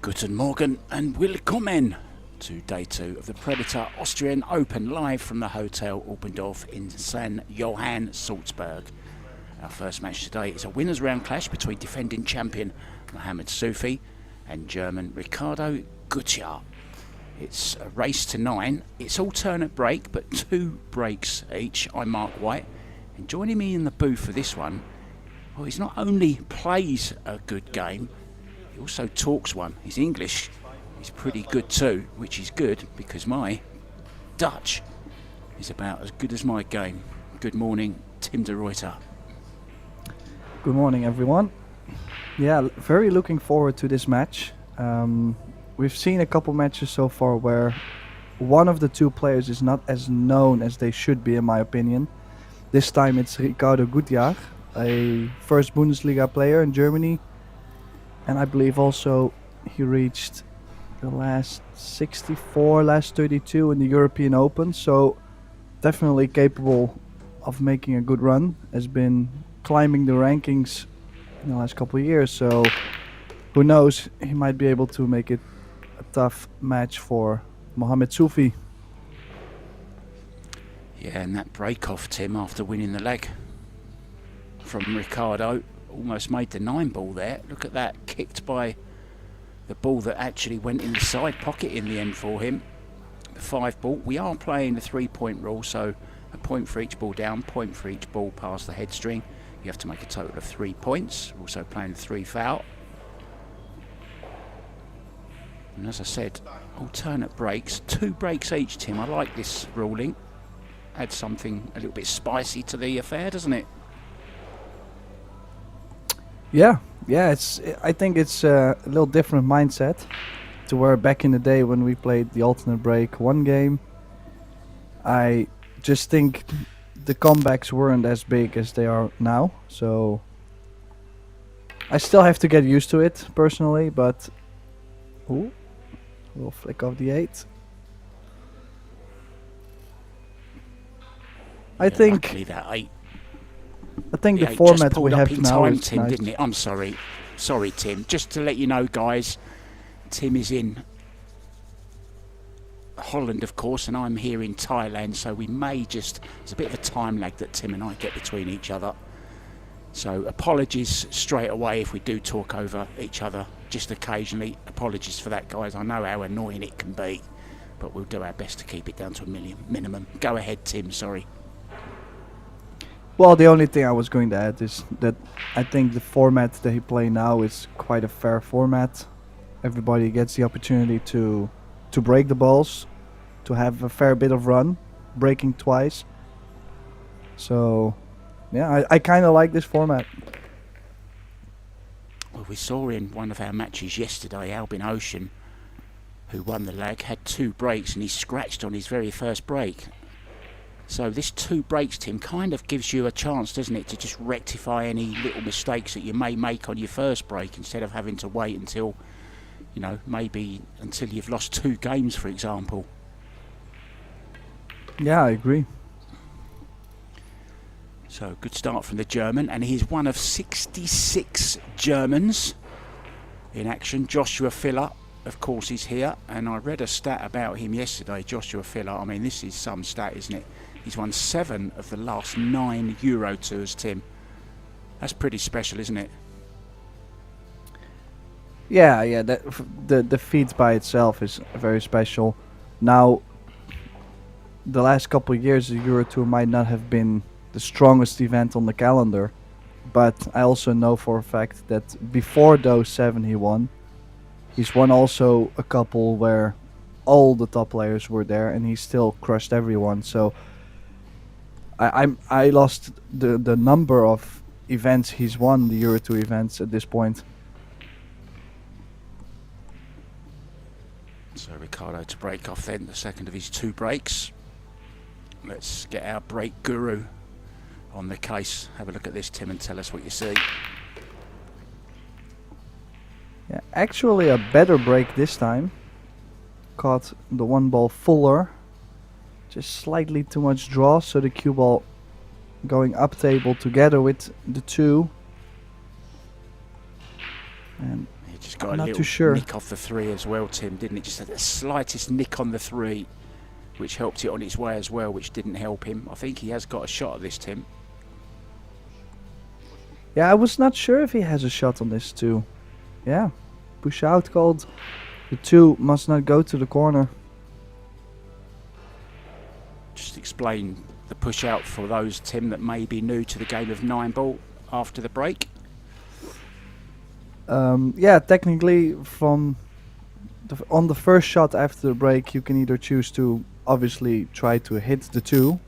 Guten Morgen and willkommen to day 2 of the Predator Austrian Open, live from the Hotel Alpendorf in St. Johann, Salzburg. Our first match today is a winners round clash between defending champion Mohamed Soufi and German Ricardo Gutjahr. It's a race to 9. It's alternate break, but 2 breaks each. I'm Mark White, and joining me in the booth for this one, well, he's not only plays a good game, he also talks one. His English is pretty good too, which is good because my Dutch is about as good as my game. Good morning, Tim de Ruyter. Good morning, everyone. Yeah, very looking forward to this match. We've seen a couple matches so far where one of the 2 players is not as known as they should be, in my opinion. This time it's Ricardo Gutjahr, a first Bundesliga player in Germany, and I believe also he reached the last 64, last 32 in the European Open, so definitely capable of making a good run. Has been climbing the rankings in the last couple of years, so who knows, he might be able to make it a tough match for Mohamed Soufi. Yeah, and that break off, Tim, after winning the leg from Ricardo, almost made the 9 ball there. Look at that, kicked by the ball that actually went in the side pocket in the end for him. The 5 ball. We are playing the 3-point rule, so a point for each ball down, point for each ball past the head string. You have to make a total of 3 points. We're also playing the 3 foul. And as I said, alternate breaks, 2 breaks each, Tim. I like this ruling. Adds something a little bit spicy to the affair, doesn't it? Yeah, I think it's a little different mindset to where back in the day when we played the alternate break 1 game, I just think the comebacks weren't as big as they are now, so I still have to get used to it personally, but ooh, we'll flick off the 8. I think that 8. I think the format we have now time, is Tim, nice. didn't it? I'm sorry, Tim. Just to let you know, guys, Tim is in Holland, of course, and I'm here in Thailand, so we may just, there's a bit of a time lag that Tim and I get between each other. So apologies straight away if we do talk over each other just occasionally. Apologies for that, guys. I know how annoying it can be, but we'll do our best to keep it down to a minimum. Go ahead, Tim, sorry. Well, the only thing I was going to add is that I think the format that he plays now is quite a fair format. Everybody gets the opportunity to break the balls, to have a fair bit of run, breaking twice. So, yeah, I kind of like this format. Well, we saw in one of our matches yesterday, Albin Ocean, who won the leg, had 2 breaks and he scratched on his very first break. So this 2 breaks, Tim, kind of gives you a chance, doesn't it, to just rectify any little mistakes that you may make on your first break instead of having to wait until, you know, maybe until you've lost 2 games, for example. Yeah, I agree. So good start from the German, and he's one of 66 Germans in action. Joshua Filler, of course, is here, and I read a stat about him yesterday, Joshua Filler. I mean, this is some stat, isn't it? He's won 7 of the last 9 Eurotours, Tim. That's pretty special, isn't it? Yeah, the feat by itself is very special. Now, the last couple of years, the Eurotour might not have been the strongest event on the calendar, but I also know for a fact that before those 7 he won, he's won also a couple where all the top players were there and he still crushed everyone. So I lost the number of events he's won, the Eurotour events at this point. So Ricardo to break off then, the second of his 2 breaks. Let's get our break guru on the case. Have a look at this, Tim, and tell us what you see. Yeah, actually a better break this time. Caught the 1 ball fuller. Just slightly too much draw, so the cue ball going up table together with the 2. And He just got I'm a not little too sure. nick off the 3 as well, Tim, didn't he? Just had the slightest nick on the 3, which helped it on its way as well, which didn't help him. I think he has got a shot at this, Tim. Yeah, I was not sure if he has a shot on this too. Yeah, push out called. The 2 must not go to the corner. Just explain the push out for those, Tim, that may be new to the game of 9-ball after the break. Yeah, technically from on the first shot after the break, you can either choose to obviously try to hit the 2,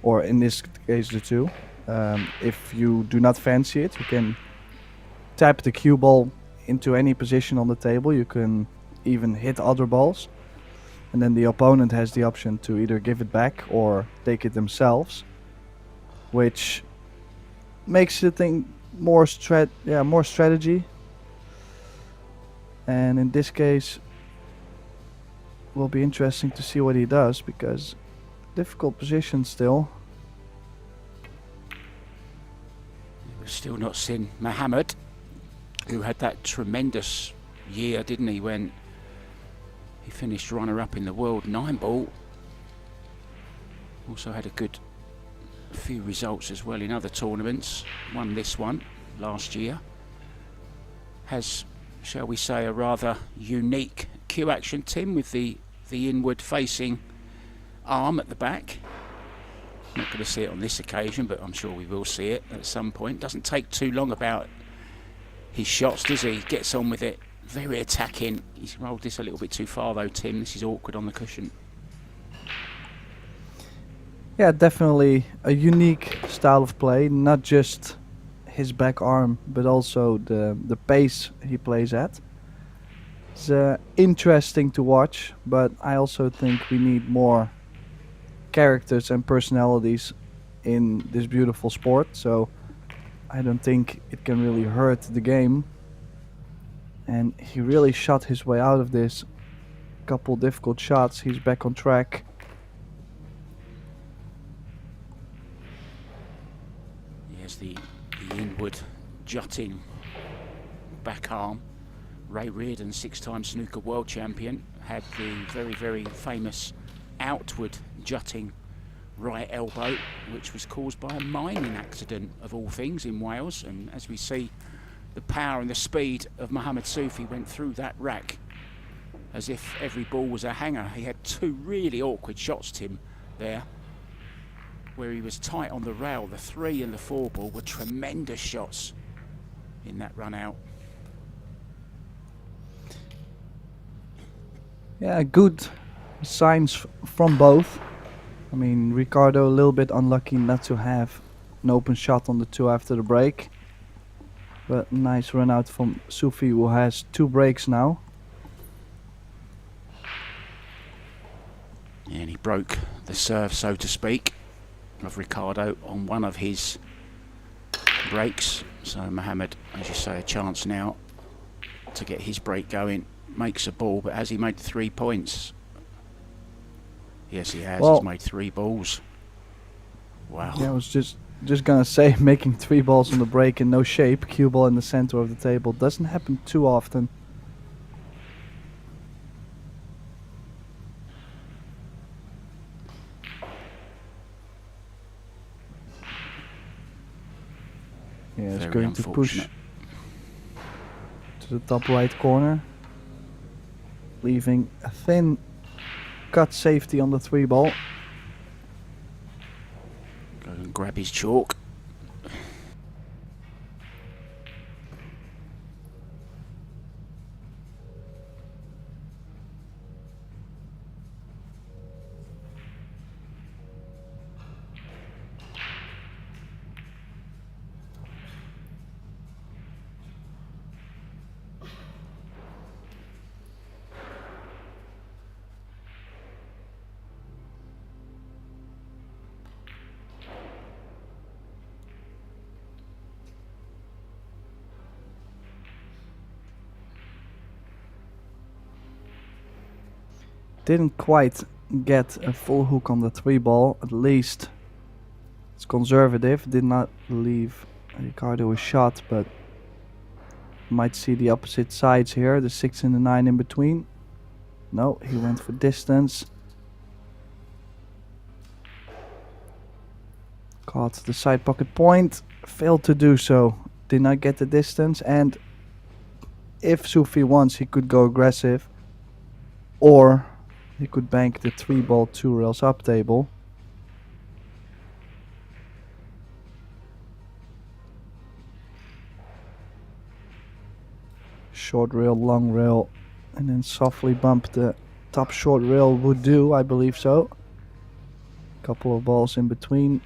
or in this case the 2. If you do not fancy it, you can tap the cue ball into any position on the table. You can even hit other balls, and then the opponent has the option to either give it back or take it themselves, which makes the thing more strategy. And in this case, will be interesting to see what he does, because difficult position still. We've still not seen Mohammed, who had that tremendous year, didn't he, when he finished runner-up in the world 9-ball. Also had a good few results as well in other tournaments. Won this one last year. Has, shall we say, a rather unique cue action, Tim, with the inward facing arm at the back. Not going to see it on this occasion, but I'm sure we will see it at some point. Doesn't take too long about his shots, does he? Gets on with it. Very attacking. He's rolled this a little bit too far though, Tim. This is awkward on the cushion. Yeah, definitely a unique style of play. Not just his back arm, but also the pace he plays at. It's interesting to watch, but I also think we need more characters and personalities in this beautiful sport, so I don't think it can really hurt the game. And he really shot his way out of this. Couple difficult shots, he's back on track. He has the inward jutting back arm. Ray Reardon, 6-time snooker world champion, had the very, very famous outward jutting right elbow, which was caused by a mining accident of all things in Wales. And as we see, the power and the speed of Mohammed Soufi went through that rack as if every ball was a hanger. He had 2 really awkward shots, Tim, there, where he was tight on the rail. The 3 and the 4 ball were tremendous shots in that run out. Yeah, good signs from both. I mean, Ricardo a little bit unlucky not to have an open shot on the 2 after the break. But nice run out from Soufi, who has 2 breaks now. And he broke the serve, so to speak, of Ricardo on one of his breaks. So Mohammed, as you say, a chance now to get his break going. Makes a ball, but has he made 3 points? Yes, he has. Well, he's made 3 balls. Wow. Yeah, I was just gonna say, making 3 balls on the break in no shape, cue ball in the center of the table, doesn't happen too often. Yeah, he's going to push to the top right corner, leaving a thin cut safety on the 3 ball. Go and grab his chalk. Didn't quite get a full hook on the 3 ball, at least it's conservative. Did not leave Ricardo a shot, but Might see the opposite sides here, the 6 and the 9 in between. No, he went for distance. Caught the side pocket point, failed to do so. Did not get the distance, and if Sufi wants, he could go aggressive, or he could bank the 3-ball 2 rails up table. Short rail, long rail, and then softly bump the top short rail would do, I believe so. Couple of balls in between.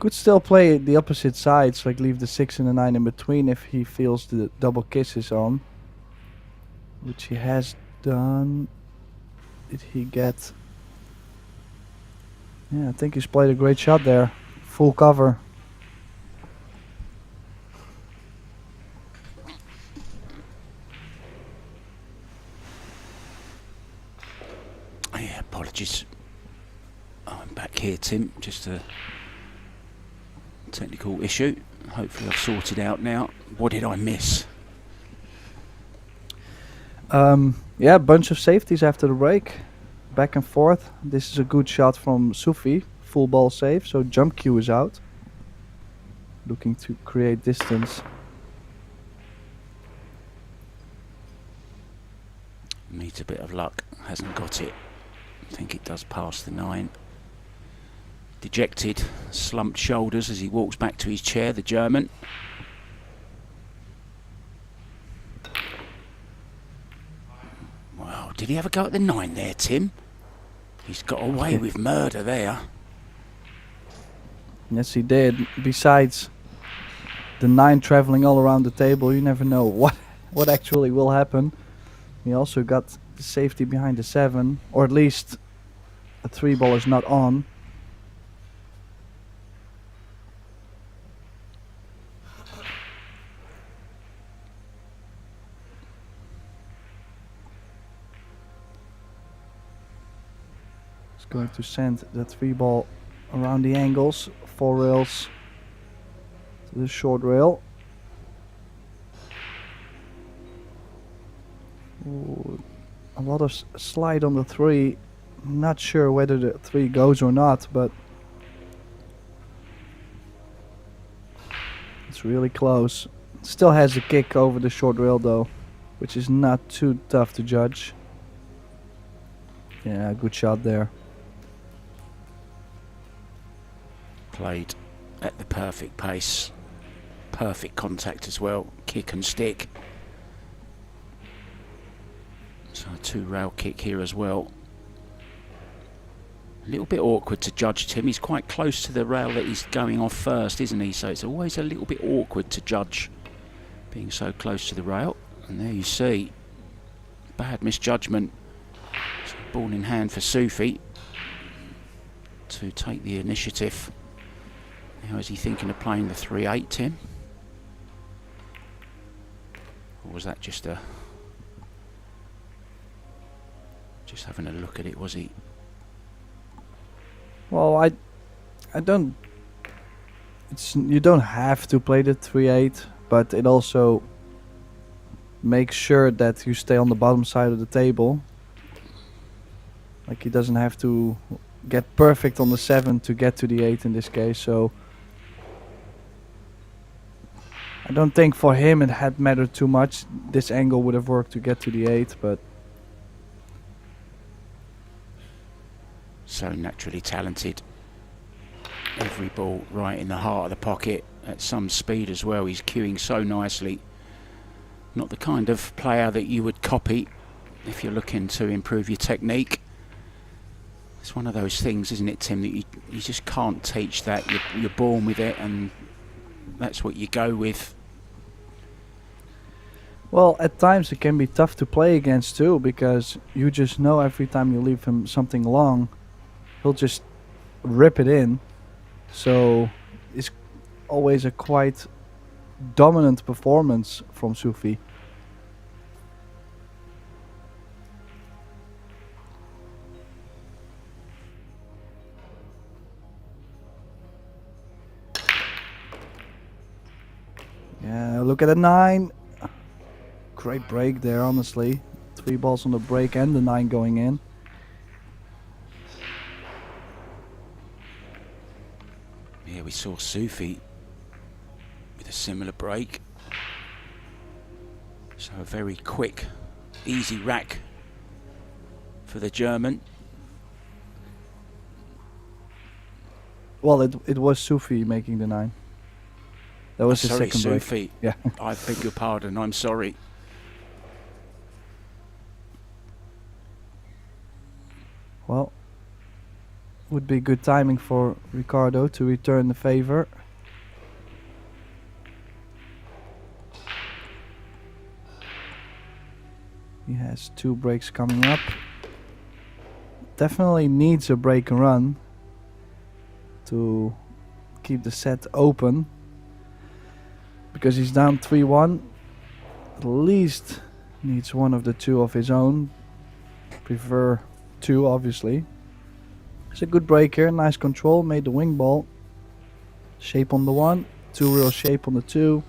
Could still play the opposite sides, like leave the 6 and the 9 in between if he feels the double kisses on. Which he has done. Did he get... Yeah, I think he's played a great shot there. Full cover. Yeah, apologies. I'm back here, Tim. Just a technical issue. Hopefully I've sorted out now. What did I miss? Yeah, bunch of safeties after the break. Back and forth. This is a good shot from Sufi. Full ball save, so jump cue is out. Looking to create distance. Needs a bit of luck. Hasn't got it. I think it does pass the 9. Dejected, slumped shoulders as he walks back to his chair, the German. Wow, did he have a go at the 9 there, Tim? He's got away with murder there. Yes, he did. Besides the 9 traveling all around the table, you never know what actually will happen. He also got the safety behind the 7, or at least a 3-ball is not on. He's going to send the 3-ball around the angles, 4 rails to the short rail. Ooh, a lot of slide on the 3. Not sure whether the 3 goes or not, but it's really close. Still has a kick over the short rail though, which is not too tough to judge. Yeah, good shot there. Played at the perfect pace. Perfect contact as well. Kick and stick. So a 2-rail kick here as well. A little bit awkward to judge, Tim. He's quite close to the rail that he's going off first, isn't he? So it's always a little bit awkward to judge being so close to the rail. And there you see, bad misjudgment. So ball in hand for Sufi to take the initiative. Now is he thinking of playing the 3-8, Tim? Or was that just a... Just having a look at it, was he? Well, I don't... you don't have to play the 3-8, but it also makes sure that you stay on the bottom side of the table. Like he doesn't have to get perfect on the 7 to get to the 8 in this case, so... I don't think for him it had mattered too much. This angle would have worked to get to the 8, but... So naturally talented. Every ball right in the heart of the pocket at some speed as well. He's cueing so nicely. Not the kind of player that you would copy if you're looking to improve your technique. It's one of those things, isn't it, Tim, that you just can't teach that. You're born with it and that's what you go with. Well, at times it can be tough to play against too, because you just know every time you leave him something long, he'll just rip it in. So it's always a quite dominant performance from Sufi. Look at the 9. Great break there, honestly. 3 balls on the break and the 9 going in. Yeah, we saw Sufi with a similar break. So a very quick, easy rack for the German. Well, it was Sufi making the 9. That was his sorry, second break. Sufi. Yeah. I beg your pardon. I'm sorry. Well, would be good timing for Ricardo to return the favor. He has 2 breaks coming up. Definitely needs a break and run to keep the set open, because he's down 3-1. At least needs one of the 2 of his own. Prefer 2, obviously. It's a good break here, nice control, made the wing ball. Shape on the 1, 2 real shape on the 2.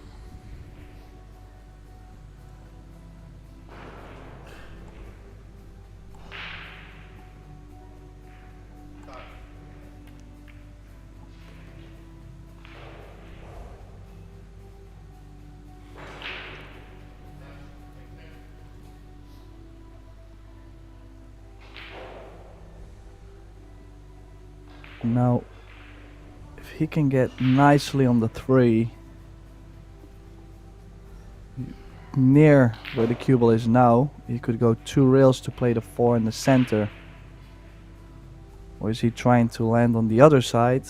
Now, if he can get nicely on the 3, near where the cue ball is now, he could go 2 rails to play the 4 in the center. Or is he trying to land on the other side,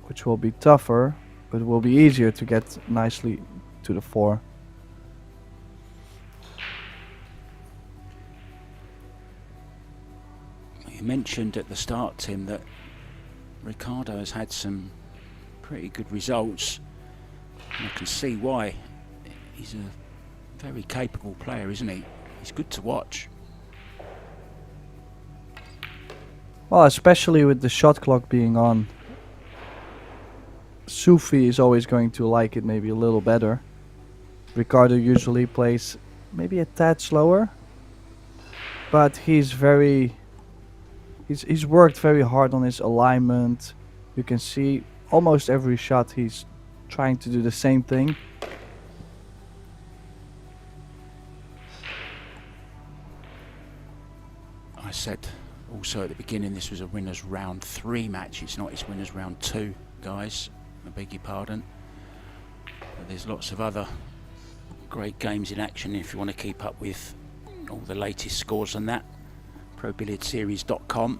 which will be tougher, but it will be easier to get nicely to the 4. You mentioned at the start, Tim, that Ricardo has had some pretty good results, and I can see why. He's a very capable player, isn't he? He's good to watch. Well, especially with the shot clock being on, Sufi is always going to like it maybe a little better. Ricardo usually plays maybe a tad slower, but he's worked very hard on his alignment. You can see almost every shot he's trying to do the same thing. I said also at the beginning this was a winners round 3 match. It's not, it's winners round 2, guys. I beg your pardon. But there's lots of other great games in action if you want to keep up with all the latest scores on that. ProBilliardSeries.com.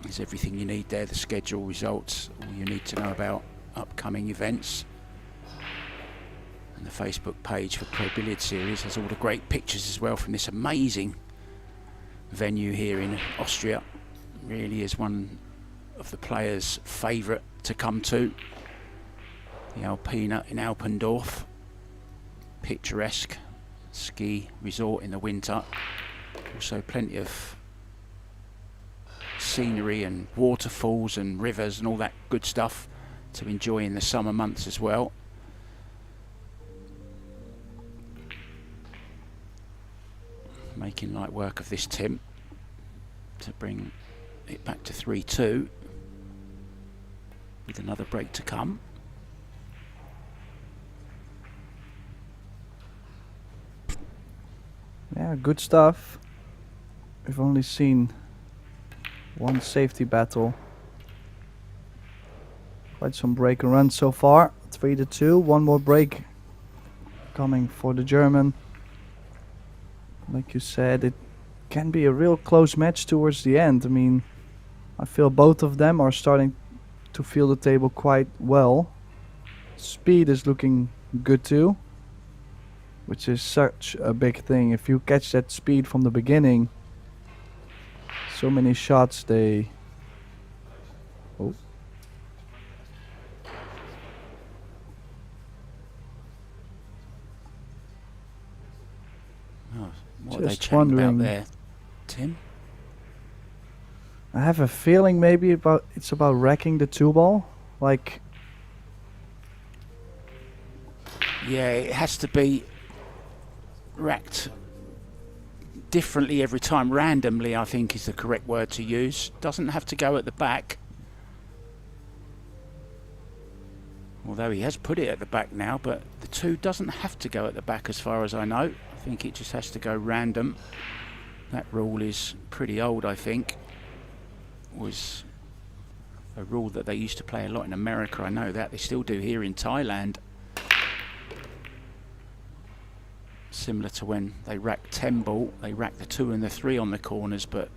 There's everything you need there, the schedule, results, all you need to know about upcoming events. And the Facebook page for Pro Billiard Series has all the great pictures as well from this amazing venue here in Austria. Really is one of the players' favourite to come to. The Alpina in Alpendorf. Picturesque ski resort in the winter. Also plenty of scenery and waterfalls and rivers and all that good stuff to enjoy in the summer months as well. Making light work of this, Tim, to bring it back to 3-2 with another break to come. Yeah, good stuff. We've only seen one safety battle. Quite some break and run so far. 3-2. One more break coming for the German. Like you said, it can be a real close match towards the end. I mean, I feel both of them are starting to feel the table quite well. Speed is looking good too, which is such a big thing. If you catch that speed from the beginning, so many shots they... Oh. Oh, what are they Just chatting wondering about there, Tim? I have a feeling maybe it's about wrecking the 2 ball. Like, Yeah, it has to be racked differently every time. Randomly, I think, is the correct word to use. Doesn't have to go at the back. Although he has put it at the back now, but the 2 doesn't have to go at the back as far as I know. I think it just has to go random. That rule is pretty old, I think. Was a rule that they used to play a lot in America, I know that. They still do here in Thailand. Similar to when they rack 10 ball, they rack the 2 and the 3 on the corners, but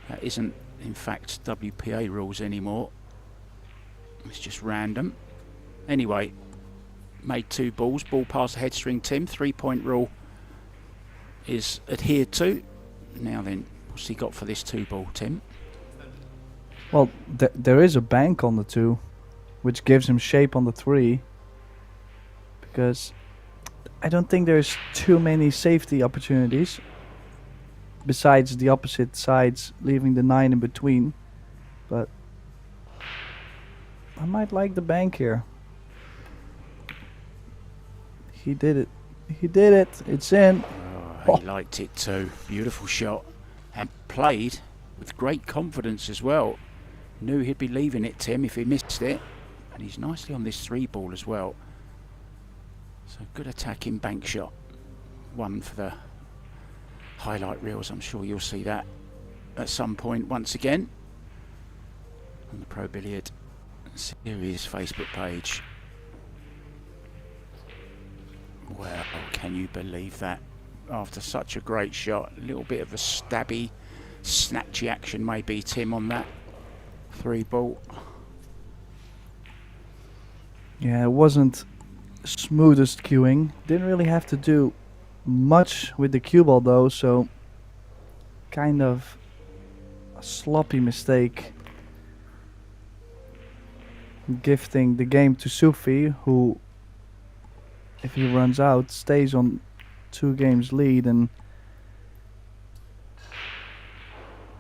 that isn't in fact WPA rules anymore. It's just random. Anyway, made 2 balls, ball past the head string, Tim. 3-point rule is adhered to. Now then, what's he got for this 2 ball, Tim? Well, there is a bank on the 2, which gives him shape on the 3, because I don't think there's too many safety opportunities besides the opposite sides, leaving the 9 in between. But I might like the bank here. He did it. He did it. It's in. Oh, he liked it too. Beautiful shot. And played with great confidence as well. Knew he'd be leaving it, Tim, if he missed it. And he's nicely on this 3 ball as well. So good attacking bank shot. One for the highlight reels. I'm sure you'll see that at some point once again on the Pro Billiard Series Facebook page. Well, can you believe that? After such a great shot, a little bit of a stabby, snatchy action maybe, Tim, on that 3 ball. Yeah, it wasn't smoothest cueing. Didn't really have to do much with the cue ball though, so kind of a sloppy mistake. Gifting the game to Sufi, who, if he runs out, stays on 2 games lead, and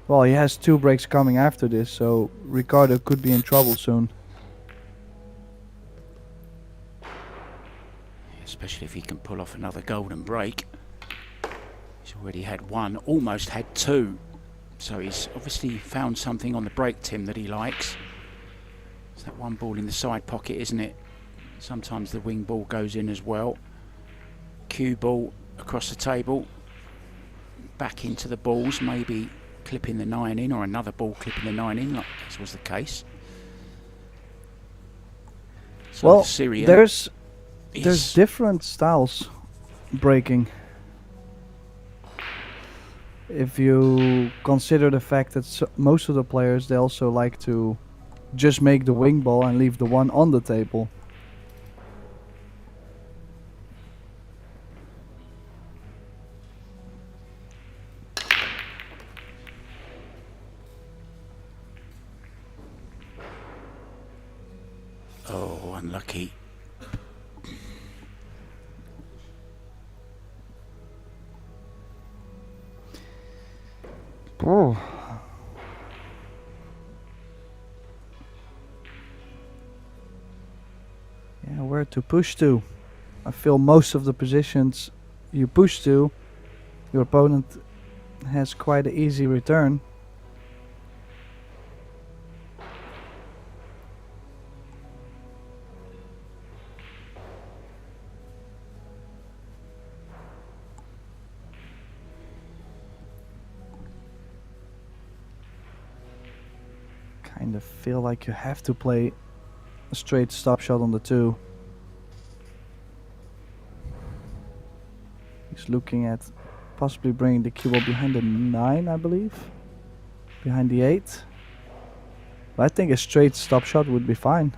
well, he has 2 breaks coming after this, so Ricardo could be in trouble soon. Especially if he can pull off another golden break. He's already had 1, almost had 2. So he's obviously found something on the break, Tim, that he likes. It's that 1 ball in the side pocket, isn't it? Sometimes the wing ball goes in as well. Cue ball across the table. Back into the balls, maybe clipping the 9 in, or another ball clipping the 9 in, like this was the case. So well, the Syrian there's different styles breaking. If you consider the fact that most of the players, they also like to just make the wing ball and leave the 1 on the table. Oh, unlucky. Oh. Yeah, where to push to? I feel most of the positions you push to, your opponent has quite an easy return. Kind of feel like you have to play a straight stop shot on the 2. He's looking at possibly bringing the cue ball behind the 9, I believe. Behind the 8. But I think a straight stop shot would be fine.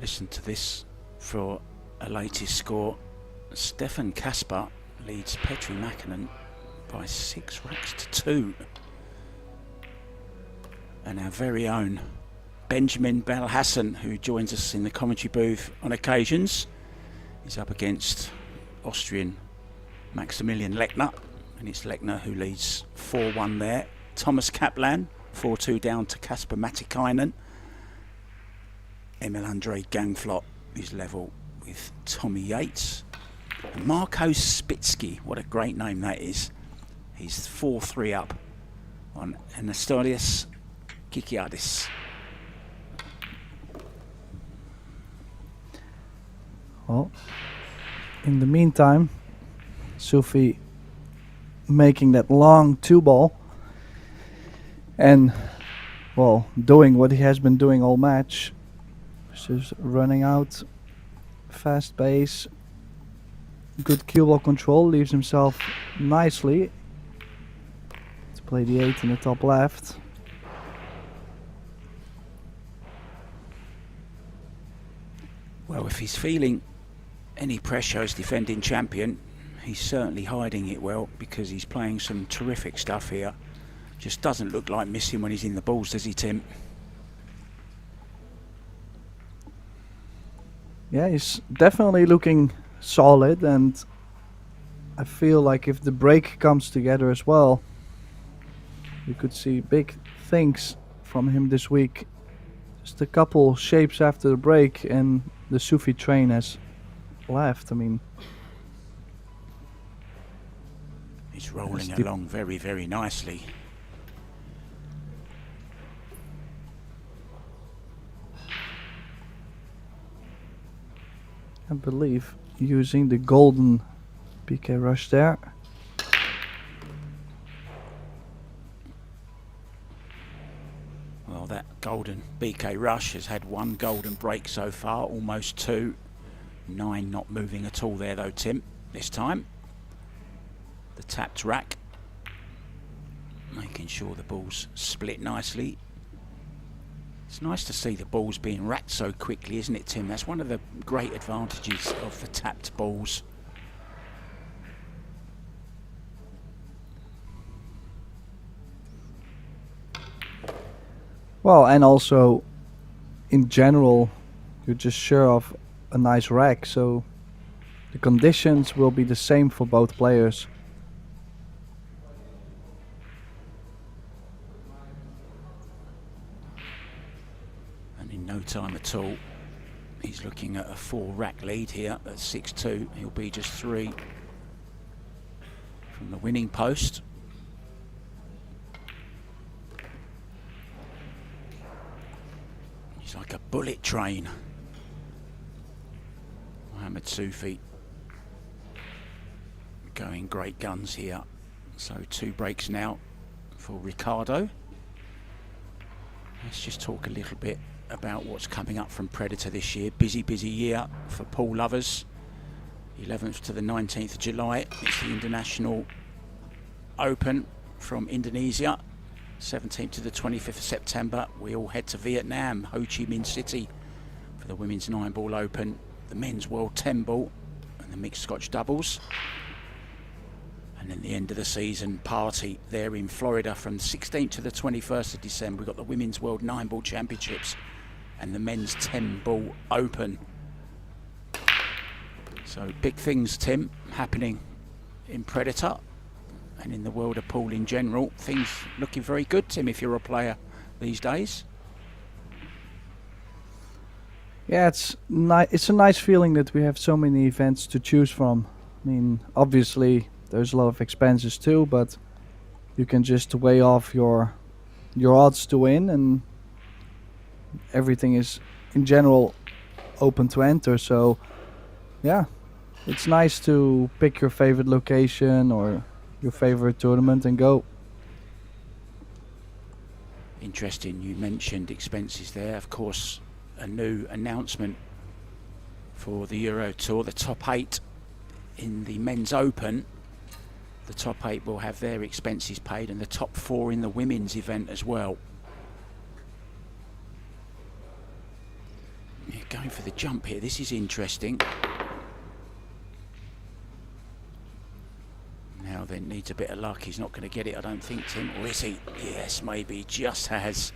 Listen to this for a latest score. Stefan Kasper leads Petri Mäkinen by 6 racks to 2. and our very own Benjamin Belhassan, who joins us in the commentary booth on occasions. He's up against Austrian Maximilian Lechner, and it's Lechner who leads 4-1 there. Thomas Kaplan 4-2 down to Kasper Matikainen. Emil Andre Gangflot is level with Tommy Yates. And Marco Spitsky, what a great name that is. He's 4-3 up on Anastasios Kikiadis. Well, in the meantime, Sufi making that long 2-ball and, well, doing what he has been doing all match. Just running out, fast pace, good cue ball control, leaves himself nicely to play the 8 in the top left. Well, if he's feeling any pressure as defending champion, he's certainly hiding it well, because he's playing some terrific stuff here. Just doesn't look like missing when he's in the balls, does he, Tim? Yeah, he's definitely looking solid, and I feel like if the break comes together as well, you could see big things from him this week. Just a couple shapes after the break and the Sufi train has left. I mean, he's rolling along very, very nicely. I believe using the golden PK rush there. Well, that golden BK rush has had one golden break so far, almost 2. 9 not moving at all there though, Tim, this time. The tapped rack, making sure the ball's split nicely. It's nice to see the balls being racked so quickly, isn't it, Tim? That's one of the great advantages of the tapped balls. Well, and also in general, you're just sure of a nice rack, so the conditions will be the same for both players. And in no time at all, he's looking at a 4 rack lead here at 6-2. He'll be just 3 from the winning post. He's like a bullet train. Mohamed Sufi going great guns here. So 2 breaks now for Ricardo. Let's just talk a little bit about what's coming up from Predator this year. Busy year for pool lovers. 11th to the 19th of July. It's the International Open from Indonesia. 17th to the 25th of September, we all head to Vietnam, Ho Chi Minh City, for the Women's 9-Ball Open, the Men's World 10-Ball, and the Mixed Scotch Doubles. And then the end of the season party there in Florida from the 16th to the 21st of December. We've got the Women's World 9-Ball Championships and the Men's 10-Ball Open. So big things, Tim, happening in Predator. And in the world of pool in general, things looking very good, Tim, if you're a player these days. Yeah, it's a nice feeling that we have so many events to choose from. I mean, obviously there's a lot of expenses too, but you can just weigh off your odds to win, and everything is in general open to enter. So yeah, it's nice to pick your favorite location or your favorite tournament and go. Interesting, you mentioned expenses there. Of course, a new announcement for the Eurotour, the top 8 in the Men's Open. The top 8 will have their expenses paid, and the top 4 in the women's event as well. You're going for the jump here. This is interesting. Now then, needs a bit of luck. He's not going to get it, I don't think, Tim. Or is he? Yes, maybe. Just has.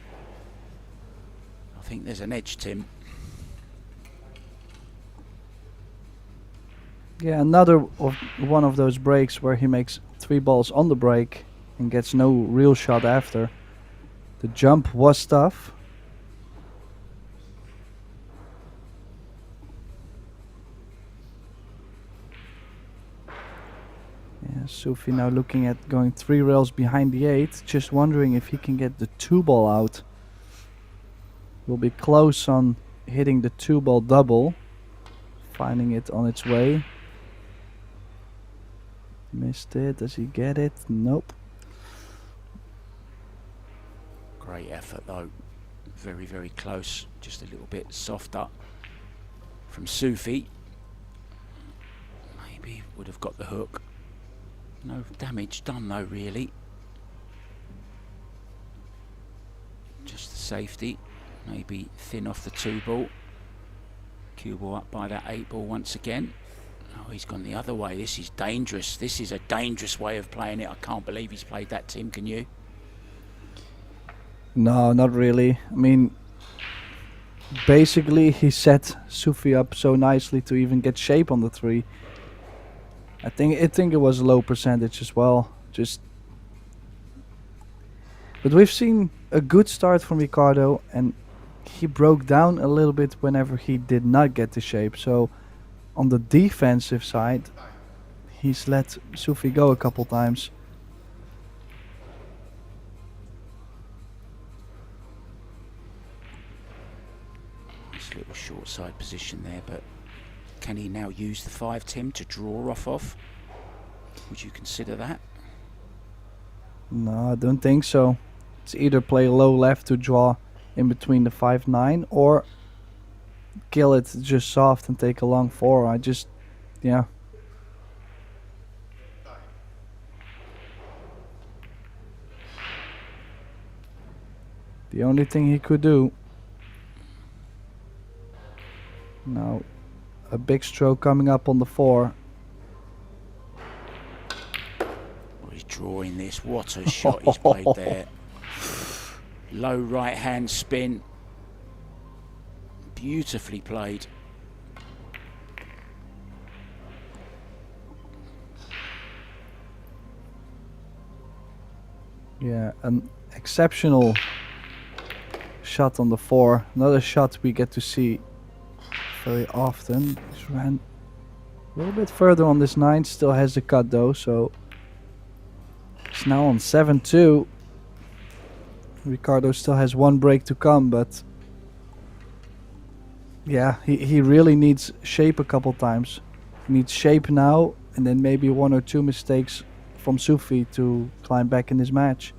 think there's an edge, Tim. Yeah, one of those breaks where he makes 3 balls on the break and gets no real shot after. The jump was tough. Yeah, Sufi now looking at going 3 rails behind the 8, just wondering if he can get the 2 ball out. Will be close on hitting the 2 ball double, finding it on its way. Missed it. Does he get it? Nope. Great effort though. Very, very close. Just a little bit softer from Sufi. Maybe would have got the hook. No damage done though, really. Just the safety. Maybe thin off the 2 ball. Cue ball up by that 8 ball once again. Oh, he's gone the other way. This is dangerous. This is a dangerous way of playing it. I can't believe he's played that, Tim. Can you? No, not really. I mean, basically he set Sufi up so nicely to even get shape on the 3. I think it was a low percentage as well. But we've seen a good start from Ricardo, and he broke down a little bit whenever he did not get the shape. So on the defensive side, he's let Sufi go a couple times. Nice little short side position there, but can he now use the 5, Tim, to draw off? Would you consider that? No, I don't think so. It's either play low left to draw in between the 5-9 or kill it just soft and take a long 4. Yeah. The only thing he could do. Now, a big stroke coming up on the 4. Well, he's drawing this. What a shot he's played there. Low right hand spin. Beautifully played. Yeah, an exceptional shot on the 4. Another shot we get to see very often. Just ran a little bit further on this 9. Still has the cut though, so it's now on 7-2. Ricardo still has 1 break to come, but yeah, he really needs shape a couple times. He needs shape now, and then maybe 1 or 2 mistakes from Sufi to climb back in his match.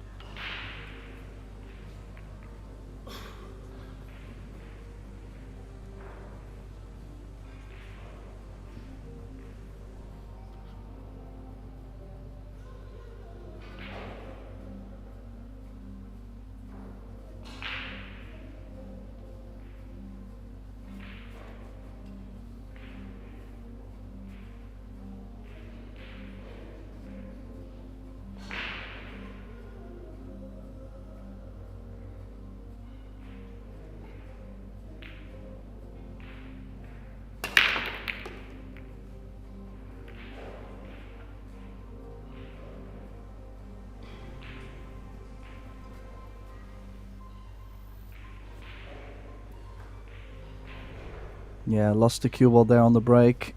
Yeah, lost the cue ball there on the break.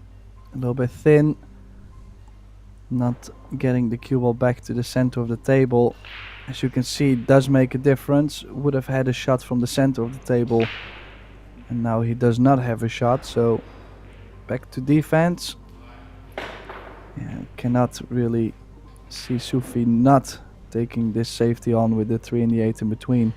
A little bit thin. Not getting the cue ball back to the center of the table. As you can see, it does make a difference. Would have had a shot from the center of the table. And now he does not have a shot, so back to defense. Yeah, cannot really see Sufi not taking this safety on with the 3 and the 8 in between.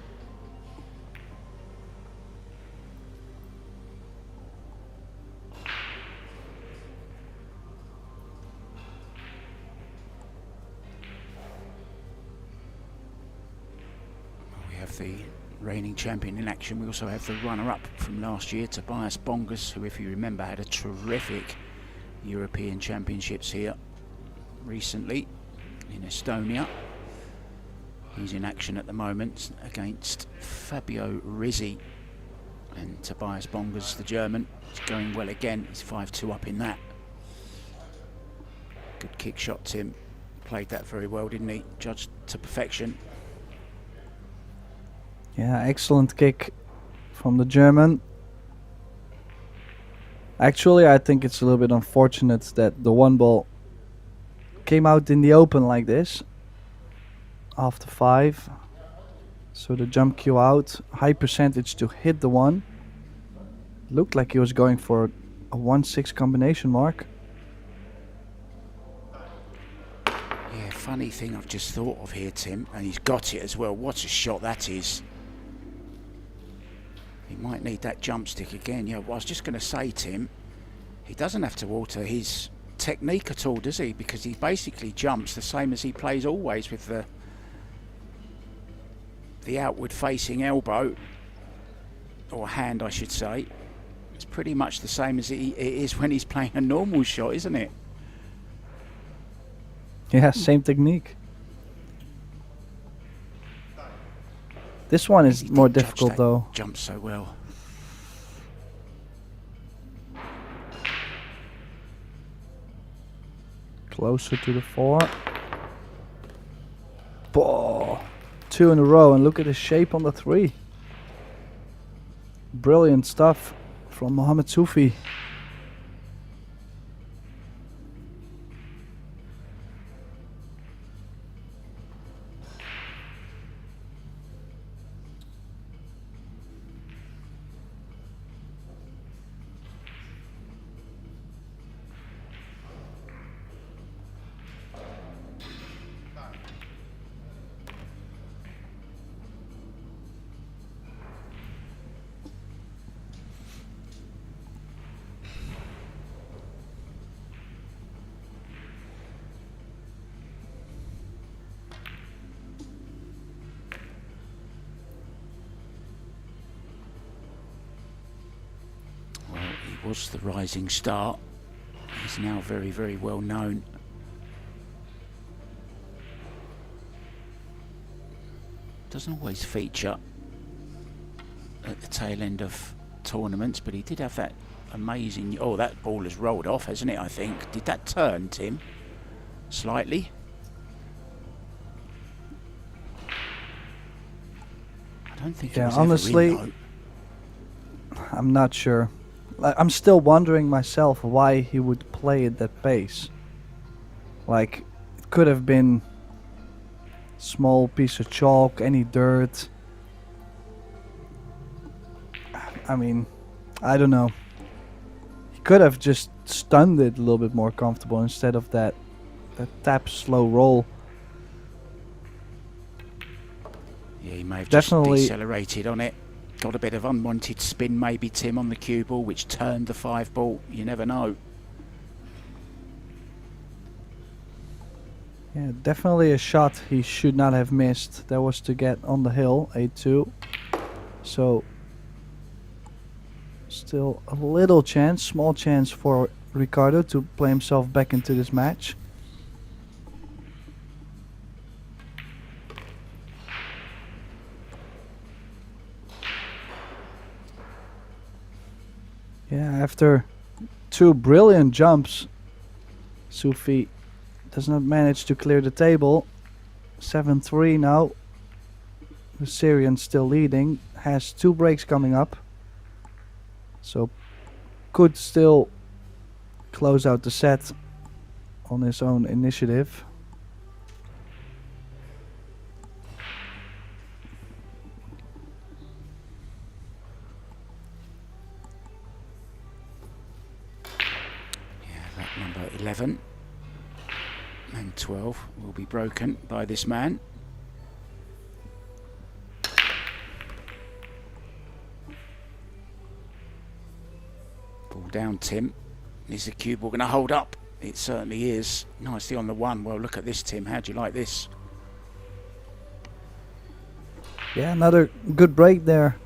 The reigning champion in action. We also have the runner-up from last year, Tobias Bongas, who, if you remember, had a terrific European Championships here recently in Estonia. He's in action at the moment against Fabio Rizzi, And Tobias Bongers, the German, is going well again. He's 5-2 up in that. Good kick shot, Tim. Played that very well, didn't he? Judged to perfection. Yeah, excellent kick from the German. Actually, I think it's a little bit unfortunate that the one ball came out in the open like this after 5. So the jump cue out, high percentage to hit the one. Looked like he was going for a 1-6 combination mark. Yeah, funny thing I've just thought of here, Tim, and he's got it as well. What a shot that is. He might need that jump stick again. Yeah, well, I was just going to say, Tim, he doesn't have to alter his technique at all, does he? Because he basically jumps the same as he plays always, with the outward facing elbow, or hand I should say. It's pretty much the same as it is when he's playing a normal shot, isn't it? Yeah, same technique. This one is more difficult though. Jumps so well. Closer to the 4. Ball. 2 in a row, and look at the shape on the 3. Brilliant stuff from Mohamed Soufi. Was the rising star. He's now very, very well known. Doesn't always feature at the tail end of tournaments, but he did have that amazing... Oh, that ball has rolled off, hasn't it, I think? Did that turn, Tim? Slightly? I don't think it was honestly, ever in, though. I'm not sure. I'm still wondering myself why he would play at that pace. Like, it could have been small piece of chalk, any dirt. I mean, I don't know. He could have just stunned it a little bit more comfortable instead of that tap slow roll. Yeah, he may have Definitely just decelerated on it. Got a bit of unwanted spin maybe, Tim, on the cue ball, which turned the 5 ball. You never know. Yeah, definitely a shot he should not have missed. That was to get on the hill, 8-2. So, still a little chance, small chance for Ricardo to play himself back into this match. Yeah, after 2 brilliant jumps, Soufi does not manage to clear the table. 7-3 now. The Syrian still leading, has 2 breaks coming up. So could still close out the set on his own initiative. Number 11 and 12 will be broken by this man. Ball down, Tim. Is the cue ball going to hold up? It certainly is. Nicely on the 1. Well, look at this, Tim. How do you like this? Yeah, another good break there.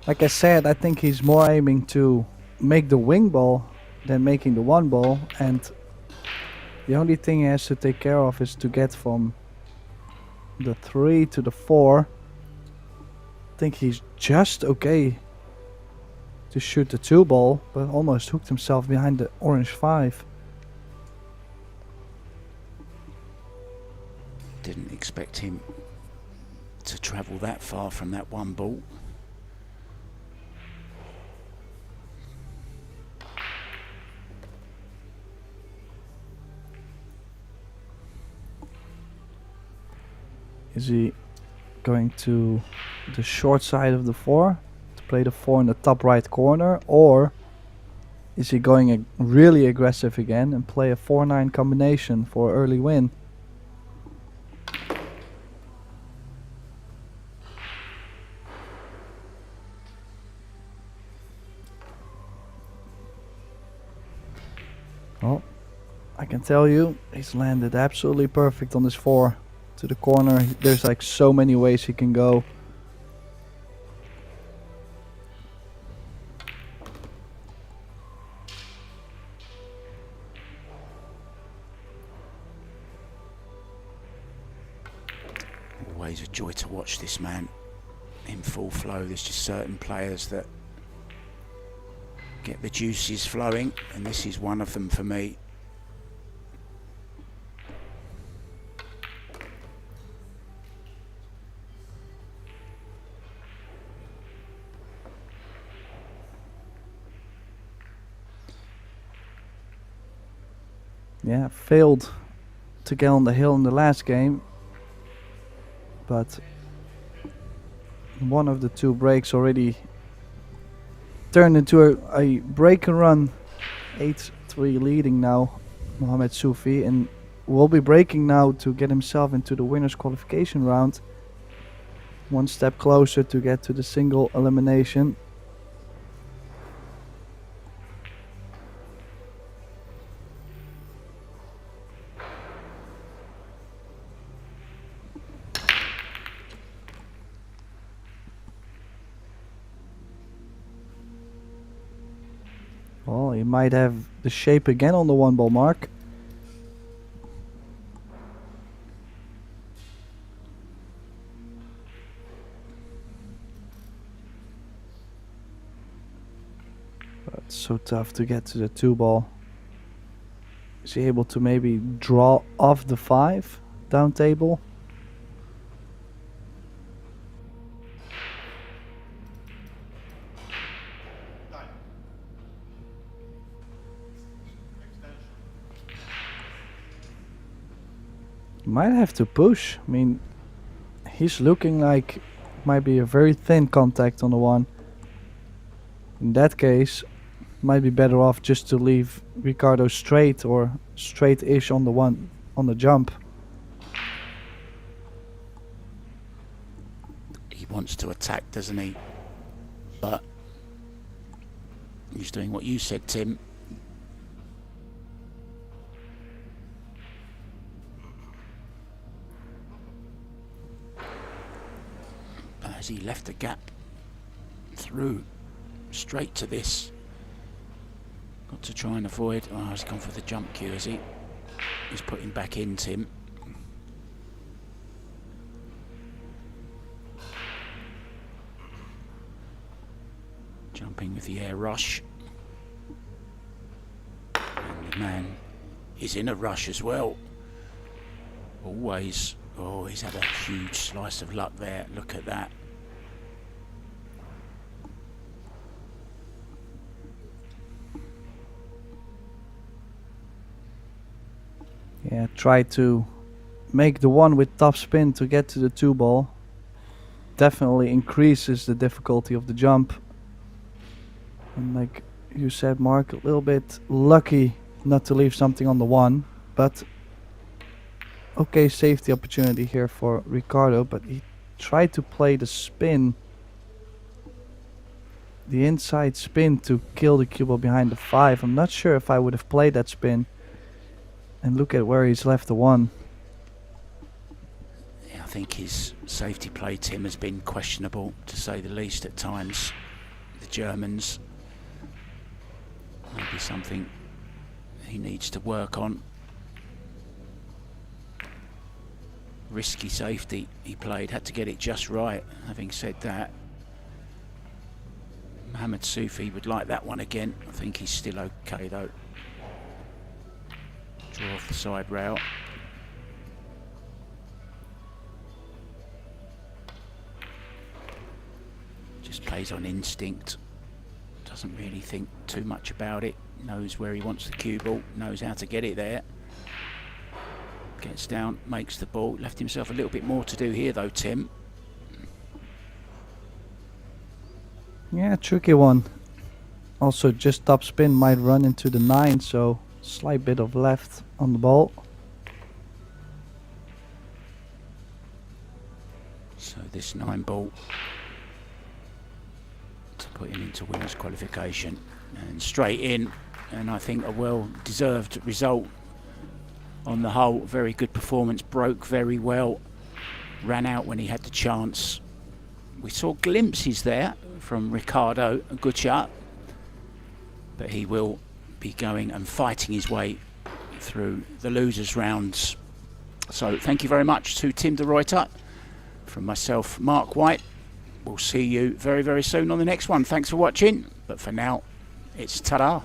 Like I said, I think he's more aiming to make the wing ball than making the 1 ball, and the only thing he has to take care of is to get from the 3 to the 4. I think he's just okay to shoot the 2 ball, but almost hooked himself behind the orange 5. Didn't expect him to travel that far from that 1 ball. Is he going to the short side of the 4 to play the 4 in the top right corner, or is he going really aggressive again and play a 4-9 combination for early win? Well, I can tell you he's landed absolutely perfect on this 4 to the corner. There's like so many ways he can go. Always a joy to watch this man in full flow. There's just certain players that get the juices flowing, and this is one of them for me. Yeah, failed to get on the hill in the last game, but one of the 2 breaks already turned into a break and run. 8-3 leading now, Mohamed Soufi, and will be breaking now to get himself into the winner's qualification round. 1 step closer to get to the single elimination. Well, he might have the shape again on the 1 ball mark. But it's so tough to get to the 2 ball. Is he able to maybe draw off the 5 down table? Might have to push. I mean, he's looking like might be a very thin contact on the 1. In that case, might be better off just to leave Ricardo straight or straight-ish on the 1 on the jump. He wants to attack, doesn't he? But he's doing what you said, Tim. As he left the gap through straight to this. Got to try and avoid. Oh, he's gone for the jump cue, has he? He's putting back in, Tim. Jumping with the air rush. And the man is in a rush as well. Always. Oh, he's had a huge slice of luck there. Look at that. Yeah, try to make the 1 with top spin to get to the 2 ball. Definitely increases the difficulty of the jump. And like you said, Mark, a little bit lucky not to leave something on the 1, but okay safety opportunity here for Ricardo, but he tried to play the spin, the inside spin, to kill the cue ball behind the 5. I'm not sure if I would have played that spin. And look at where he's left the 1. Yeah, I think his safety play, Tim, has been questionable, to say the least, at times. The Germans. Maybe something he needs to work on. Risky safety he played, had to get it just right. Having said that, Mohammed Sufi would like that one again. I think he's still okay though. Draw off the side rail. Just plays on instinct. Doesn't really think too much about it. Knows where he wants the cue ball. Knows how to get it there. Gets down, makes the ball. Left himself a little bit more to do here though, Tim. Yeah, tricky one. Also, just top spin might run into the 9, so slight bit of left on the ball. So this 9 ball to put him into winners qualification and straight in, and I think a well-deserved result on the whole. Very good performance, broke very well, ran out when he had the chance. We saw glimpses there from Ricardo, a good shot, but he will be going and fighting his way through the losers rounds. So thank you very much to Tim de Ruyter. From myself, Mark White, we'll see you very, very soon on the next one. Thanks for watching, but for now, it's ta-da.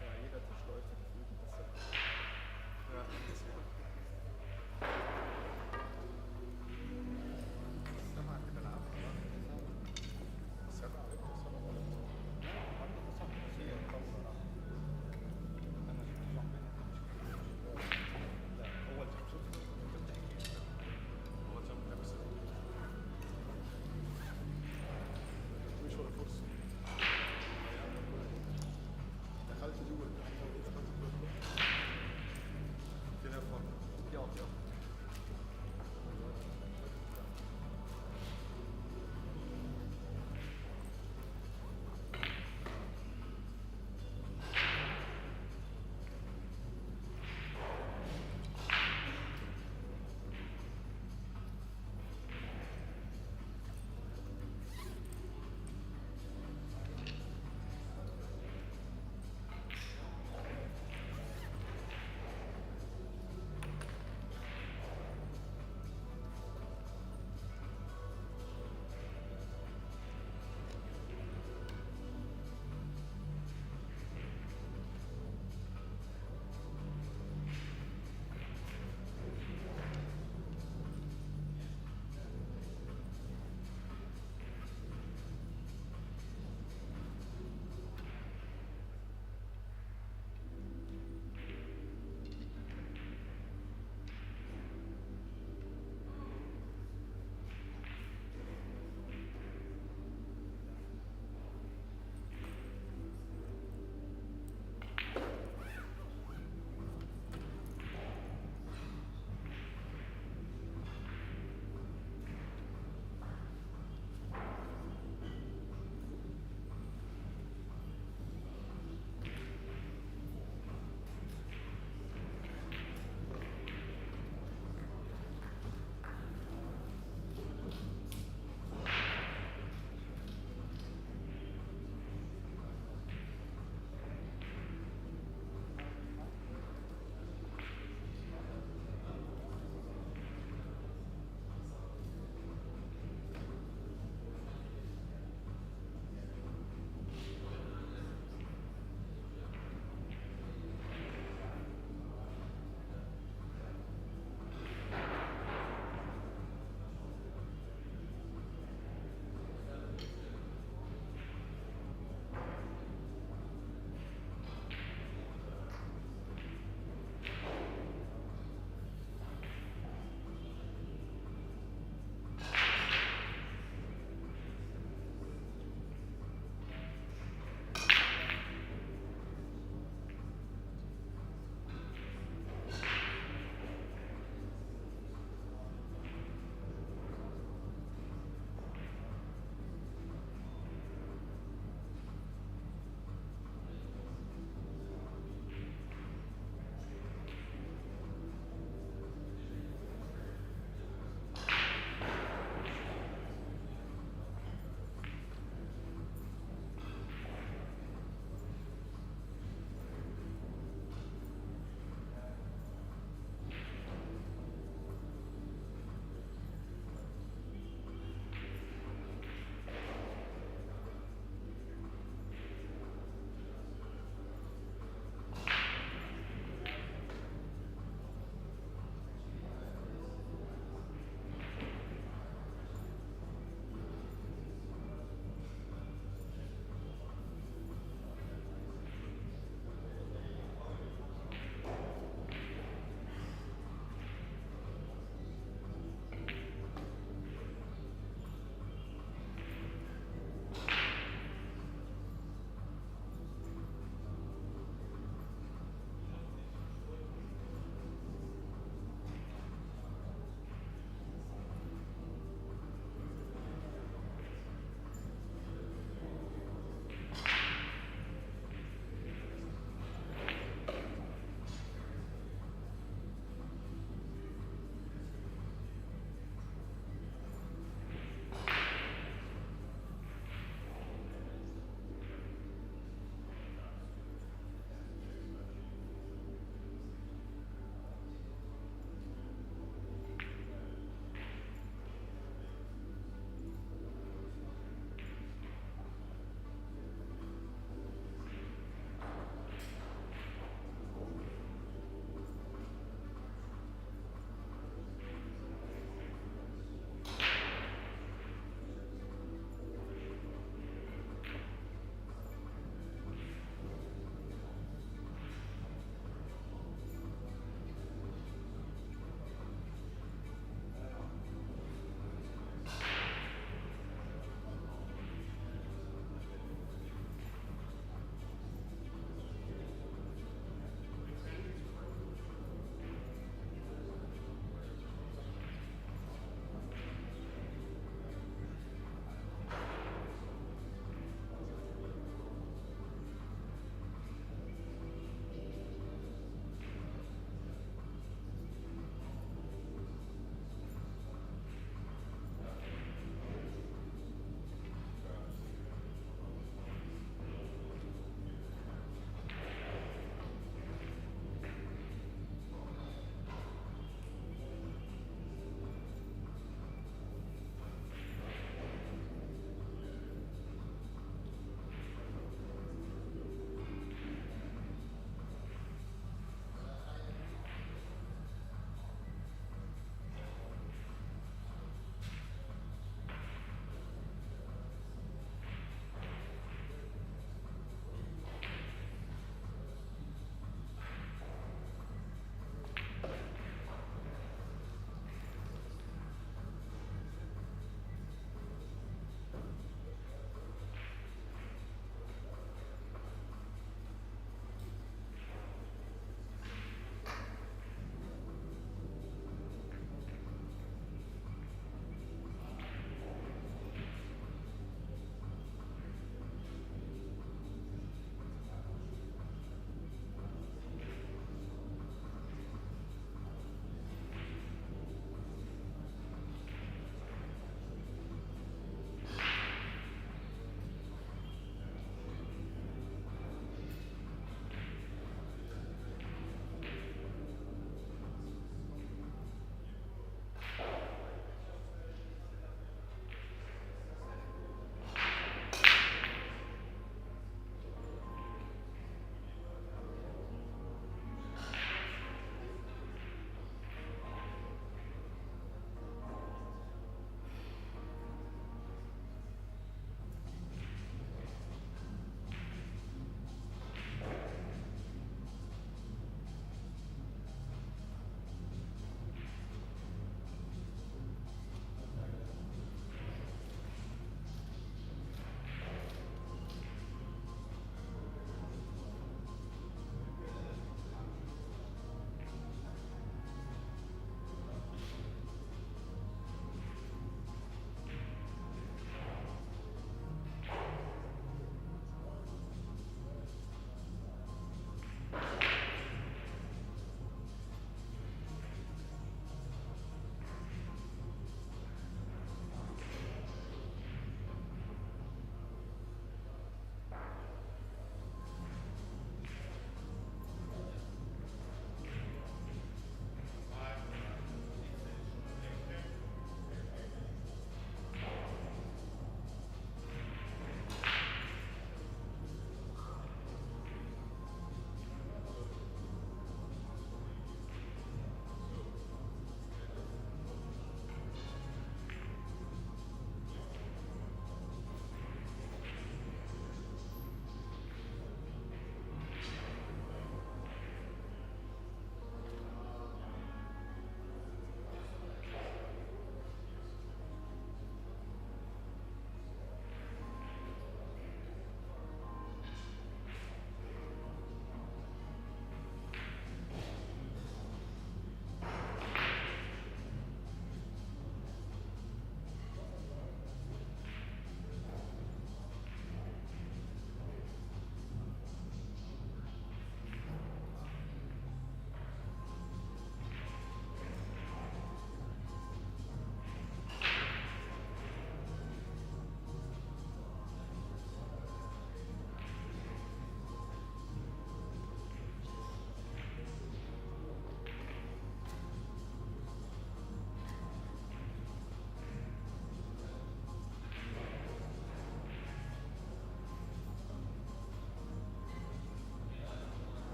Ja, jeder Tisch läuft gefühlt ein bisschen. Ja.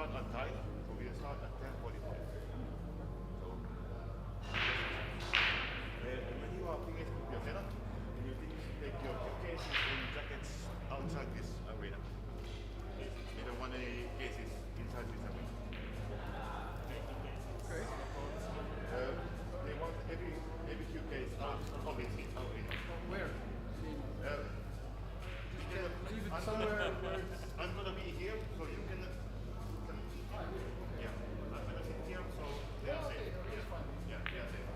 start at time, so we'll start at 10:45. So, when you are finished with your setup, you take your cases and jackets outside this arena. We don't want any cases inside this arena. Okay. They want every few cases out of this arena. Where? Leave it somewhere where it's... I'm gonna be here, so you can yeah. I'm gonna sit here, so they are safe. Yeah, they are safe.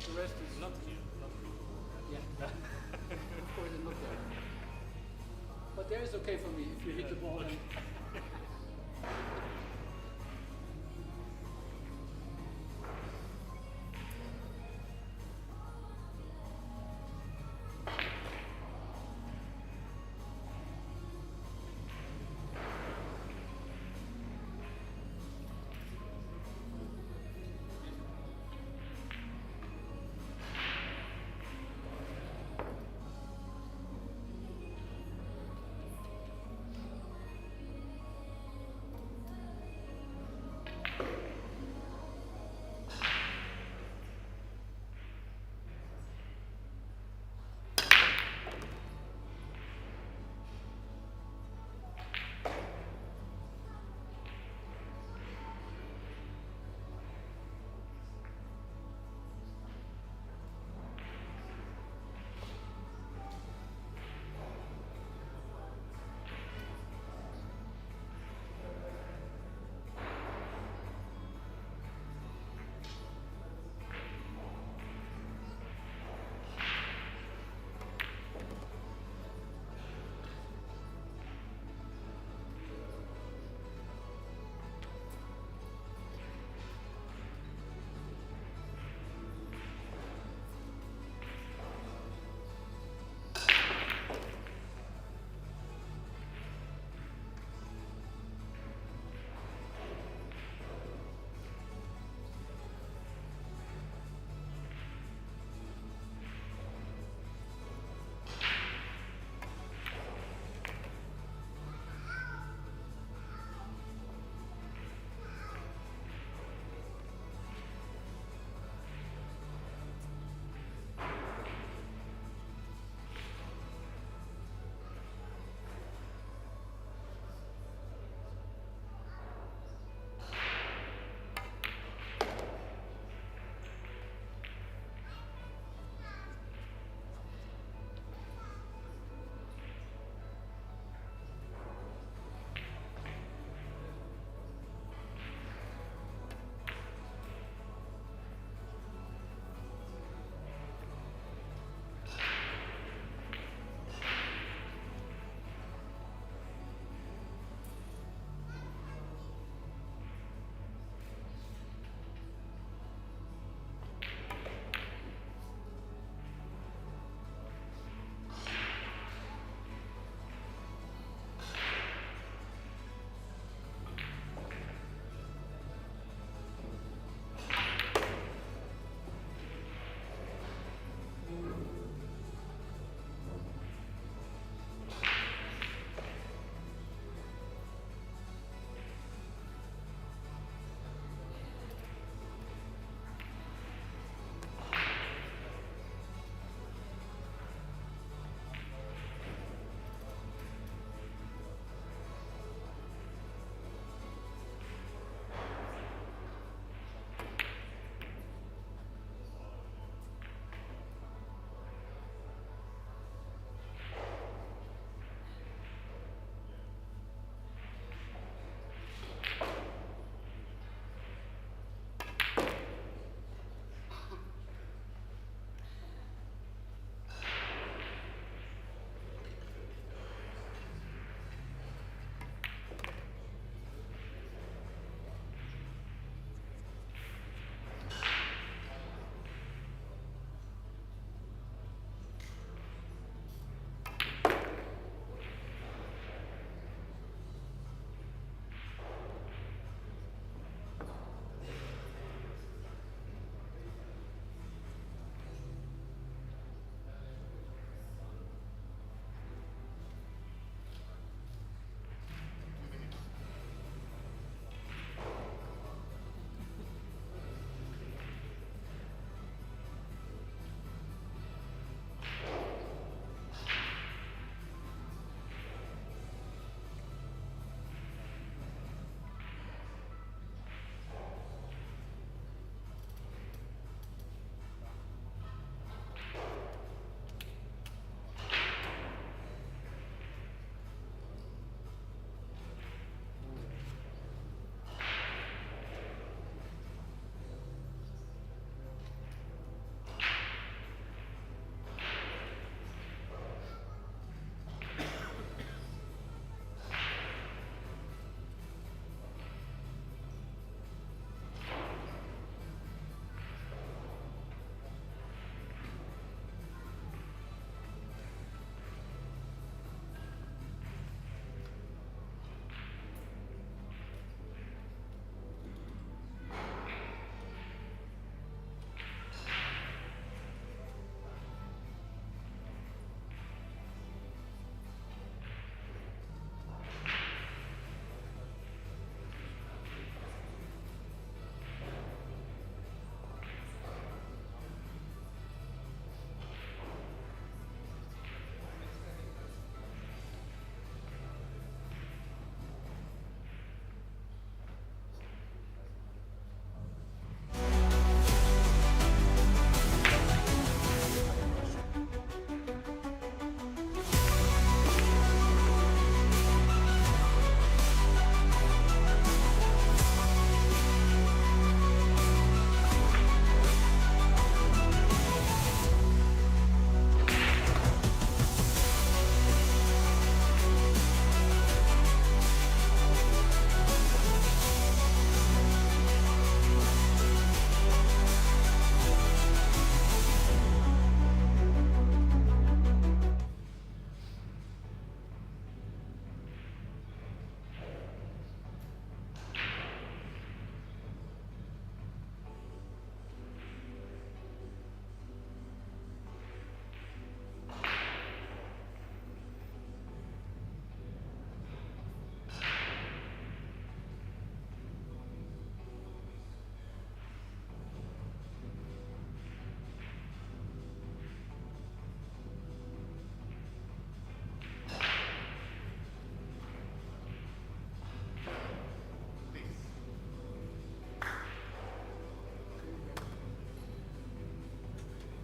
The rest is not here. Yeah. Of course, it's not there. But there is okay for me if you hit the ball. And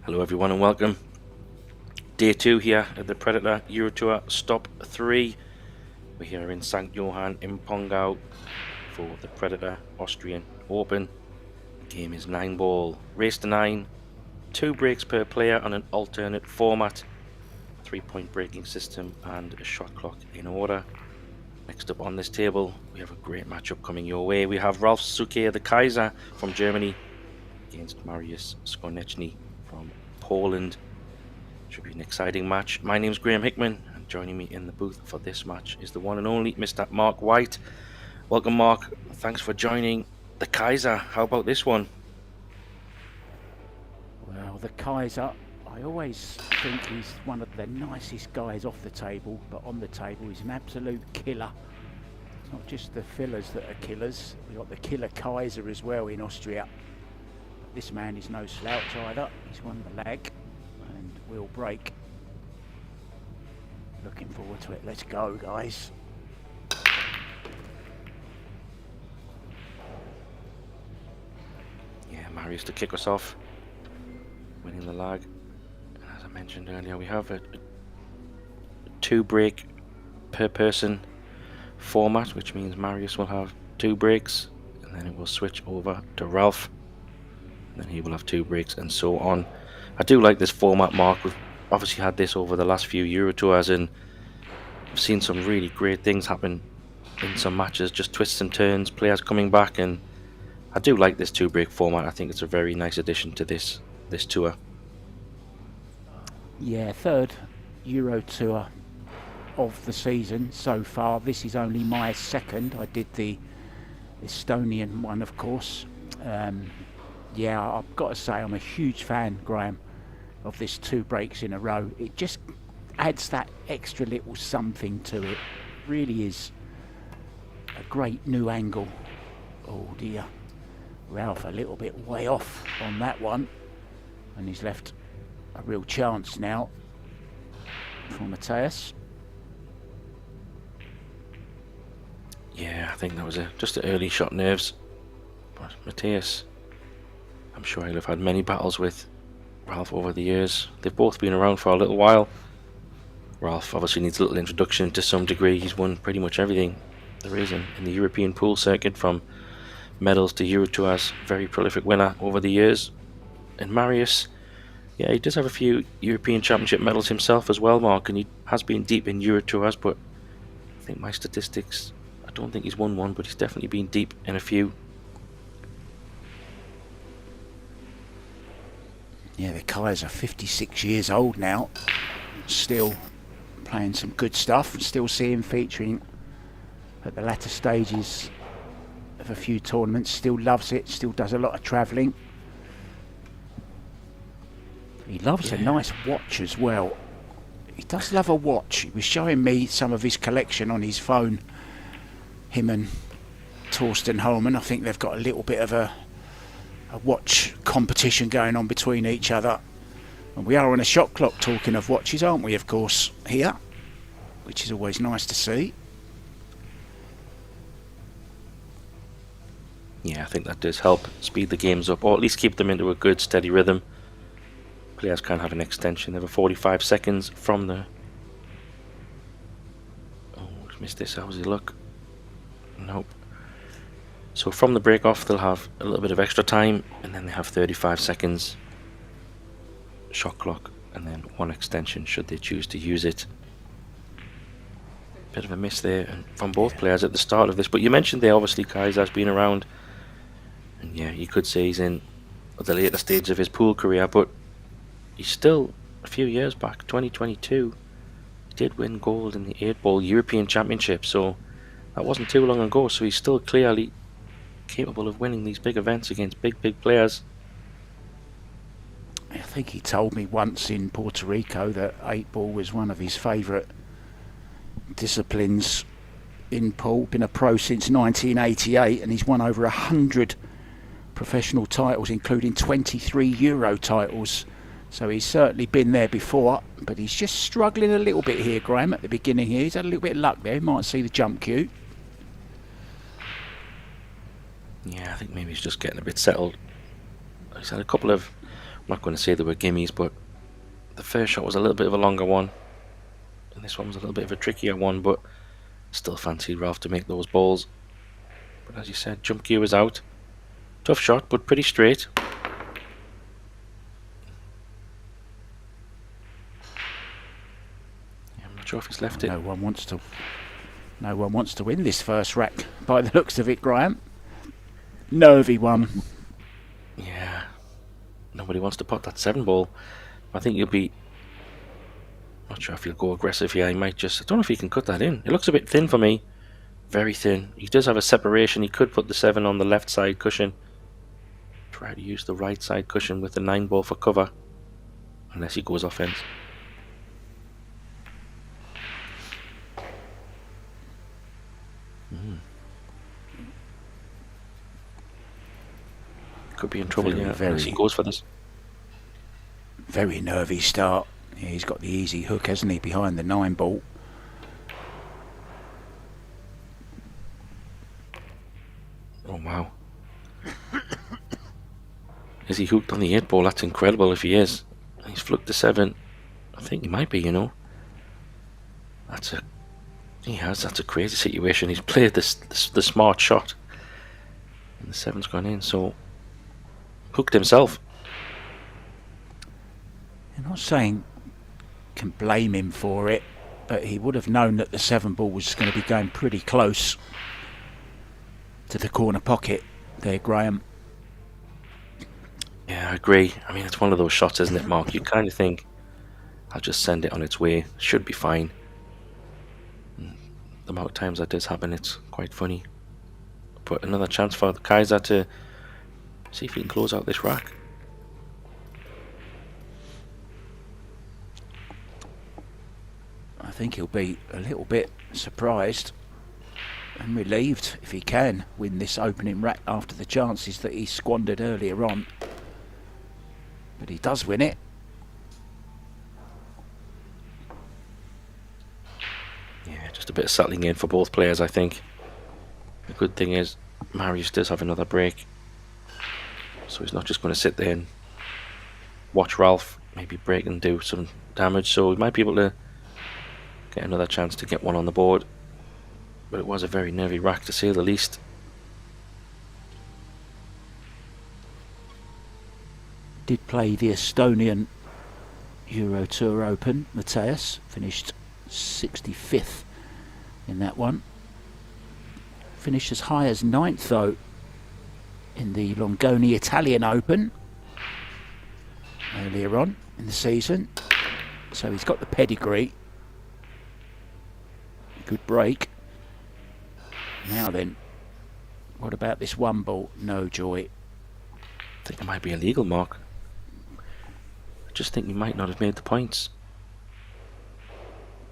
Hello everyone and welcome. Day 2 here at the Predator Eurotour Stop 3. We're here in Sankt Johann in Pongau for the Predator Austrian Open. The game is 9-ball, race to 9, 2 breaks per player on an alternate format, 3-point breaking system and a shot clock in order. Next up on this table, we have a great matchup coming your way. We have Ralf Suke the Kaiser from Germany against Mariusz Skoneczny from Poland. Should be an exciting match. My name's Graham Hickman, and joining me in the booth for this match is the one and only Mr. Mark White. Welcome, Mark. Thanks for joining the Kaiser. How about this one? Well, the Kaiser, I always think he's one of the nicest guys off the table, but on the table he's an absolute killer. It's not just the fillers that are killers, we've got the killer Kaiser as well in Austria. This man is no slouch either. He's won the lag and will break. Looking forward to it. Let's go, guys. Yeah, Mariusz to kick us off, winning the lag. And as I mentioned earlier, we have a 2 break per person format, which means Mariusz will have 2 breaks, and then it will switch over to Ralph. Then he will have 2 breaks and so on. I do like this format, Mark. We've obviously had this over the last few Eurotours and I've seen some really great things happen in some matches, just twists and turns, players coming back, and I do like this 2 break format. I think it's a very nice addition to this tour. Yeah, 3rd Eurotour of the season so far. This is only my 2nd. I did the Estonian one, of course. Yeah, I've got to say I'm a huge fan, Graham, of this 2 breaks in a row. It just adds that extra little something to it. Really is a great new angle. Oh dear, Ralph a little bit way off on that one, and he's left a real chance now for Matthias. Yeah, I think that was just an early shot nerves. But Matthias, I'm sure he'll have had many battles with Ralph over the years. They've both been around for a little while. Ralph obviously needs a little introduction to some degree. He's won pretty much everything there is in the European pool circuit, from medals to Eurotours. Very prolific winner over the years. And Mariusz, yeah, he does have a few European Championship medals himself as well, Mark, and he has been deep in Eurotours, but I think my statistics, I don't think he's won one, but he's definitely been deep in a few. Yeah, the Kaiser, 56 years old now, still playing some good stuff, still see him featuring at the latter stages of a few tournaments, still loves it, still does a lot of travelling. He loves a nice watch as well. He does love a watch. He was showing me some of his collection on his phone, him and Torsten Holman. I think they've got a little bit of a watch competition going on between each other, and we are on a shot clock, talking of watches, aren't we, of course, here, which is always nice to see. Yeah, I think that does help speed the games up, or at least keep them into a good steady rhythm. Players can have an extension. They have a 45 seconds from the... Oh, just missed this. How does he look? Nope. So from the break off, they'll have a little bit of extra time, and then they have 35 seconds shot clock, and then 1 extension should they choose to use it. Bit of a miss there from both players at the start of this, but you mentioned there, obviously Kaiser's been around, and yeah, you could say he's in the later stage of his pool career, but he's still a few years back, 2022, he did win gold in the 8-ball European Championship, so that wasn't too long ago, so he's still clearly capable of winning these big events against big players. I think he told me once in Puerto Rico that 8-ball was one of his favourite disciplines in pool. Been a pro since 1988, and he's won over 100 professional titles, including 23 Euro titles. So he's certainly been there before, but he's just struggling a little bit here, Graham, at the beginning here. He's had a little bit of luck there. He might see the jump cue. Yeah, I think maybe he's just getting a bit settled. He's had a couple of not going to say they were gimmies, but the first shot was a little bit of a longer one, and this one was a little bit of a trickier one, but still fancied Ralph to make those balls. But as you said, jump cue was out. Tough shot, but pretty straight. Yeah, I'm not sure if he's left it. No one wants to win this first rack by the looks of it, Graham. Nervy one. Yeah, nobody wants to pot that 7 ball. I think you'll be... Not sure if he'll go aggressive here. He might just... I don't know if he can cut that in. It looks a bit thin for me. Very thin. He does have a separation. He could put the 7 on the left side cushion. Try to use the right side cushion with the 9 ball for cover. Unless he goes offense. Could be in trouble here unless he goes for this. Very nervy start. Yeah, he's got the easy hook, hasn't he, behind the 9 ball. Oh wow. Is he hooked on the 8 ball? That's incredible if he is. He's flunked the 7. I think he might be, you know. That's a crazy situation. He's played the smart shot. And the 7's gone in, so hooked himself. I'm not saying can blame him for it, but he would have known that the 7 ball was going to be going pretty close to the corner pocket there, Graham. Yeah, I agree. I mean, it's one of those shots, isn't it, Mark? You kind of think, I'll just send it on its way. Should be fine. And the amount of times that does happen, it's quite funny. But another chance for the Kaiser to see if he can close out this rack. I think he'll be a little bit surprised and relieved if he can win this opening rack after the chances that he squandered earlier on. But he does win it. Yeah, just a bit of settling in for both players, I think. The good thing is Marius does have another break, so he's not just going to sit there and watch Ralph maybe break and do some damage, so he might be able to get another chance to get one on the board. But it was a very nervy rack to say the least. Did play the Estonian Eurotour Open. Mateus finished 65th in that one. Finished as high as 9th though in the Longoni Italian Open earlier on in the season. So he's got the pedigree. Good break. Now then, what about this 1 ball? No joy. I think it might be illegal, Mark. I just think he might not have made the points.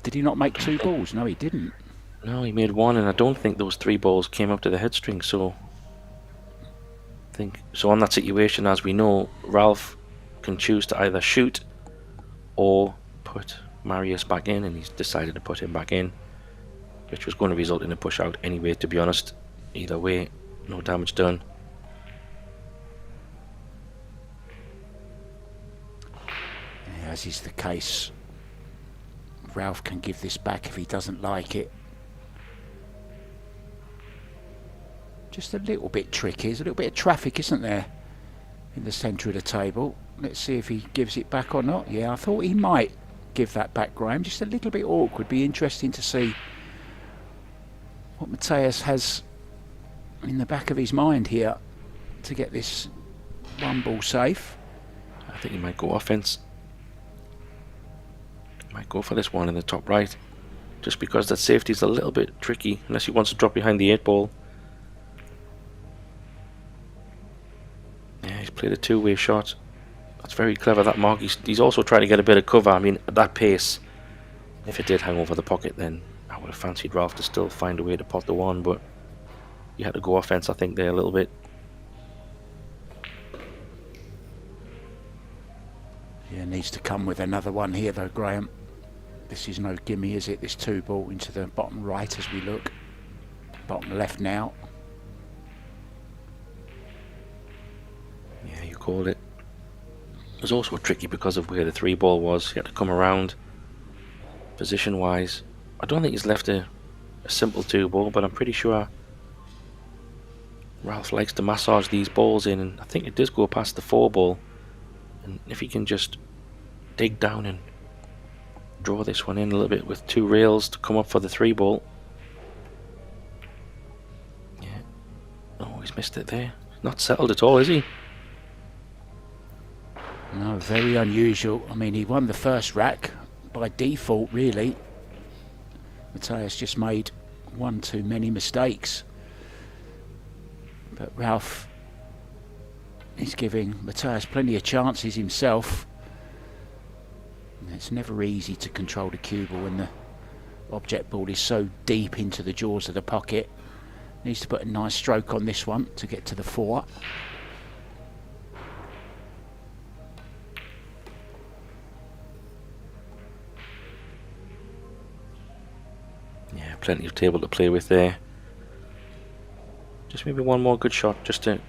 Did he not make 2 balls? No, he didn't. No, he made 1, and I don't think those 3 balls came up to the headstring, so I think so. On that situation, as we know, Ralph can choose to either shoot or put Marius back in, and he's decided to put him back in, which was going to result in a push out anyway, to be honest. Either way, no damage done. As is the case, Ralph can give this back if he doesn't like it. Just a little bit tricky. There's a little bit of traffic, isn't there, in the centre of the table. Let's see if he gives it back or not. Yeah, I thought he might give that back, Graham. Just a little bit awkward. Be interesting to see what Mateus has in the back of his mind here to get this 1 ball safe. I think he might go offense. He might go for this one in the top right, just because that safety is a little bit tricky unless he wants to drop behind the 8 ball. Yeah, he's played a 2-way shot. That's very clever, that Mark. He's also trying to get a bit of cover. I mean, at that pace, if it did hang over the pocket, then I would have fancied Ralph to still find a way to pot the 1, but he had to go offense, I think, there a little bit. Yeah, needs to come with another one here though, Graham. This is no gimme, is it? This 2 ball into the bottom right as we look. Bottom left now. Yeah, you called it. was also tricky because of where the 3-ball was. He had to come around position wise. I don't think he's left a simple 2-ball, but I'm pretty sure Ralph likes to massage these balls in, and I think it does go past the 4-ball. And if he can just dig down and draw this one in a little bit with 2 rails to come up for the 3-ball. Yeah. Oh, he's missed it there. Not settled at all, is he? No, very unusual. I mean, he won the first rack by default, really. Matthias just made one too many mistakes. But Ralph is giving Matthias plenty of chances himself. And it's never easy to control the cue ball when the object ball is so deep into the jaws of the pocket. Needs to put a nice stroke on this one to get to the 4. Yeah, plenty of table to play with there. Just maybe one more good shot just to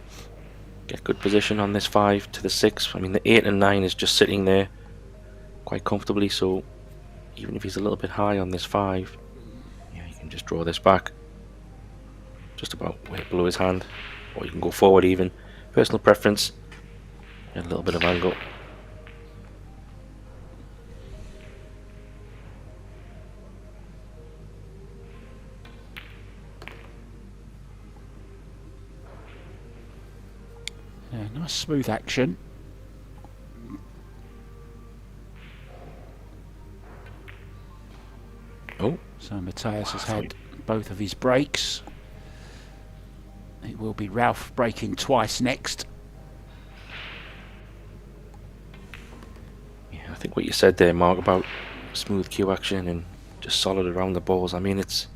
get good position on this 5 to the 6. I mean, the 8 and 9 is just sitting there quite comfortably, so even if he's a little bit high on this 5, yeah, you can just draw this back just about way below his hand, or you can go forward even. Personal preference, get a little bit of angle. Yeah, nice smooth action. Oh, So Matthias has had both of his breaks. It will be Ralph breaking twice next. yeah, I think what you said there, Mark, about smooth cue action and just solid around the balls. I mean, it's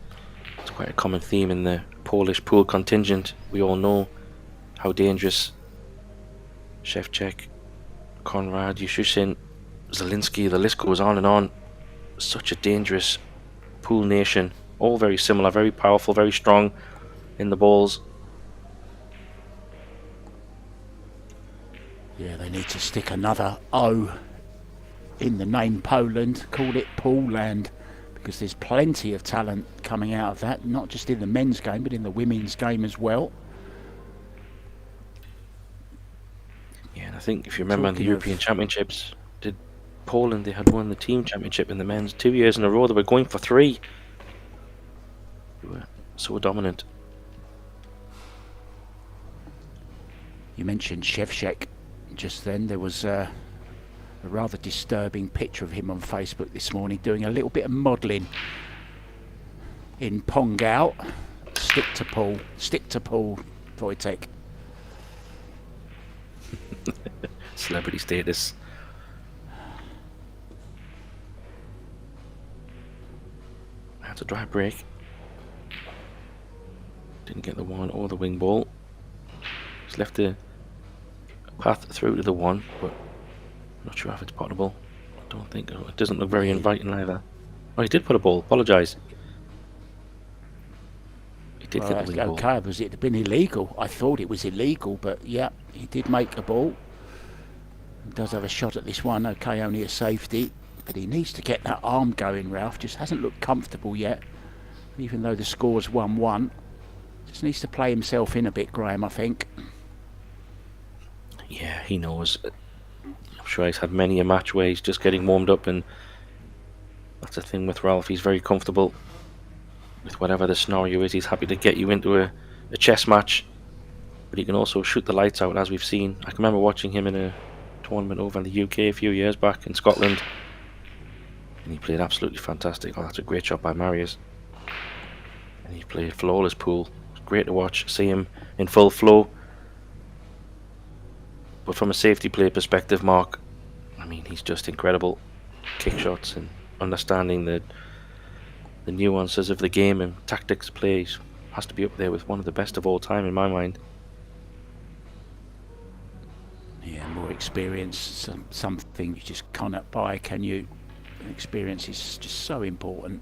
quite a common theme in the Polish pool contingent. We all know how dangerous Shevchuk, Konrad, Yushin, Zielinski, the list goes on and on. Such a dangerous pool nation. All very similar, very powerful, very strong in the balls. Yeah, they need to stick another O in the name Poland, call it Poolland, because there's plenty of talent coming out of that, not just in the men's game, but in the women's game as well. Yeah, and I think if you remember in the Talking European of- Championships, did Poland, they had won the team championship in the men's 2 years in a row. They were going for 3. They were so dominant. You mentioned Shevchuk just then. There was a rather disturbing picture of him on Facebook this morning doing a little bit of modelling in Pongau. Stick to Paul, Wojtek. Celebrity status. That's a dry break. Didn't get the 1 or the wing ball. Just left a path through to the 1, but not sure if it's potable. I don't think it doesn't look very inviting either. Oh, he did put a ball. Apologise. He did get the wing ball. Okay, was it been illegal? I thought it was illegal, but yeah, he did make a ball. He does have a shot at this one. Okay, only a safety, but he needs to get that arm going. Ralph just hasn't looked comfortable yet, even though the score's 1-1. Just needs to play himself in a bit, Graham, I think. Yeah, he knows. I'm sure he's had many a match where he's just getting warmed up, and that's the thing with Ralph. He's very comfortable with whatever the scenario is. He's happy to get you into a chess match, but he can also shoot the lights out, as we've seen. I can remember watching him in a tournament over in the UK a few years back in Scotland, and he played absolutely fantastic. Oh, that's a great shot by Marius, and he played flawless pool. It's great to watch, see him in full flow. But from a safety play perspective, Mark, I mean, he's just incredible. Kick shots and understanding the nuances of the game and tactics plays. Has to be up there with one of the best of all time in my mind. Yeah, more experience, something you just cannot buy, can you? Experience is just so important,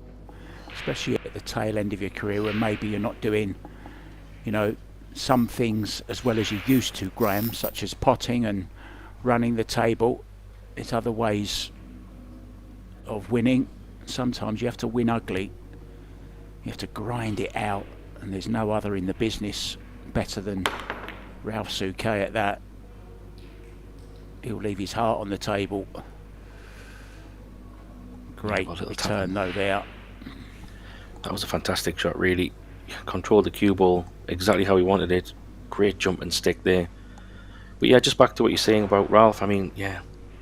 especially at the tail end of your career when maybe you're not doing, you know, some things as well as you used to, Graham, such as potting and running the table. there's other ways of winning. Sometimes you have to win ugly. You have to grind it out, and there's no other in the business better than Ralph Souquet at that. He'll leave his heart on the table. Great return though there. That was a fantastic shot, really. Controlled the cue ball exactly how he wanted it. Great jump and stick there. But yeah, just back to what you're saying about Ralph. I mean, yeah,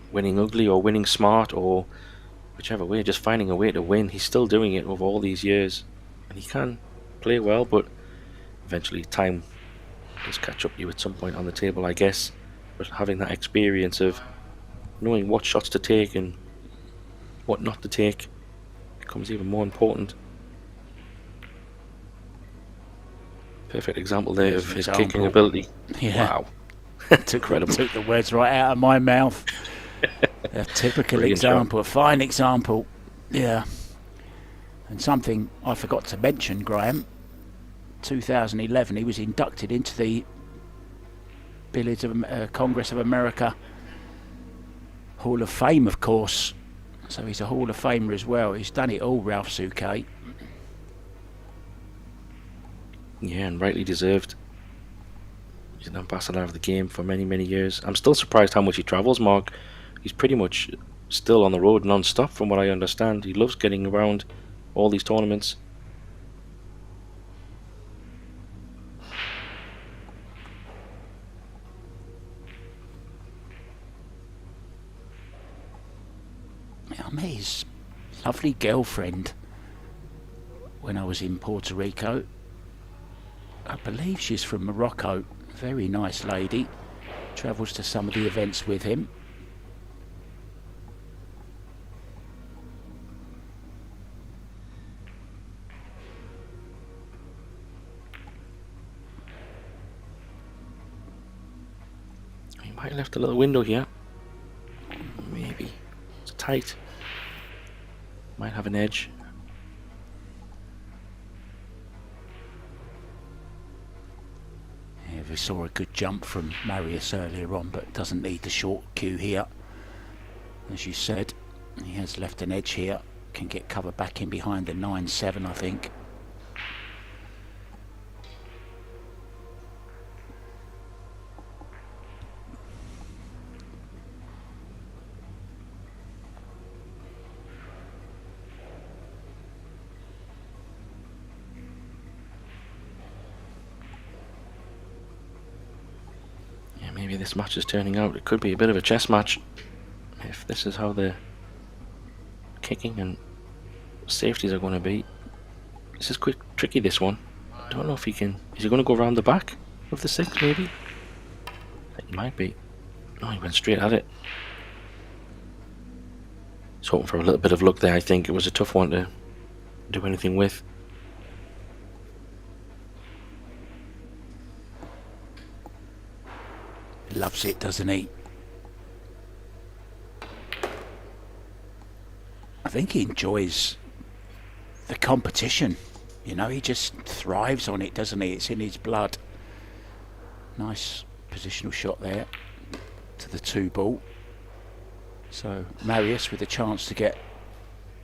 winning ugly or winning smart or whichever way, just finding a way to win. He's still doing it over all these years. And he can play well, but eventually time does catch up to you at some point on the table, I guess. But having that experience of knowing what shots to take and what not to take becomes even more important. Perfect example there of his kicking ability. Yeah. Wow. Incredible. Took the words right out of my mouth. A typical Brilliant example, a fine example. Yeah. And something I forgot to mention, Graham. 2011, he was inducted into the Billiards of Congress of America Hall of Fame, of course. So he's a Hall of Famer as well. He's done it all, Ralph Souquet. Yeah, and rightly deserved. He's an ambassador of the game for many, many years. I'm still surprised how much he travels, Mark. He's pretty much still on the road non-stop from what I understand. He loves getting around all these tournaments. I met his lovely girlfriend when I was in Puerto Rico. I believe she's from Morocco. Very nice lady. Travels to some of the events with him. He might have left a little window here. Maybe. It's tight. Might have an edge. Yeah, we saw a good jump from Marius earlier on, but doesn't need the short cue here. As you said, he has left an edge here. Can get covered back in behind the 9-7, I think. Maybe this match is turning out. It could be a bit of a chess match if this is how the kicking and safeties are going to be. This is quick, tricky, this one. I don't know if he can. Is he going to go around the back of the 6 maybe? I think he might be. No, he went straight at it. He's hoping for a little bit of luck there. I think it was a tough one to do anything with. Loves it, doesn't he? I think he enjoys the competition. You know, he just thrives on it, doesn't he? It's in his blood. Nice positional shot there to the 2 ball. So Marius with a chance to get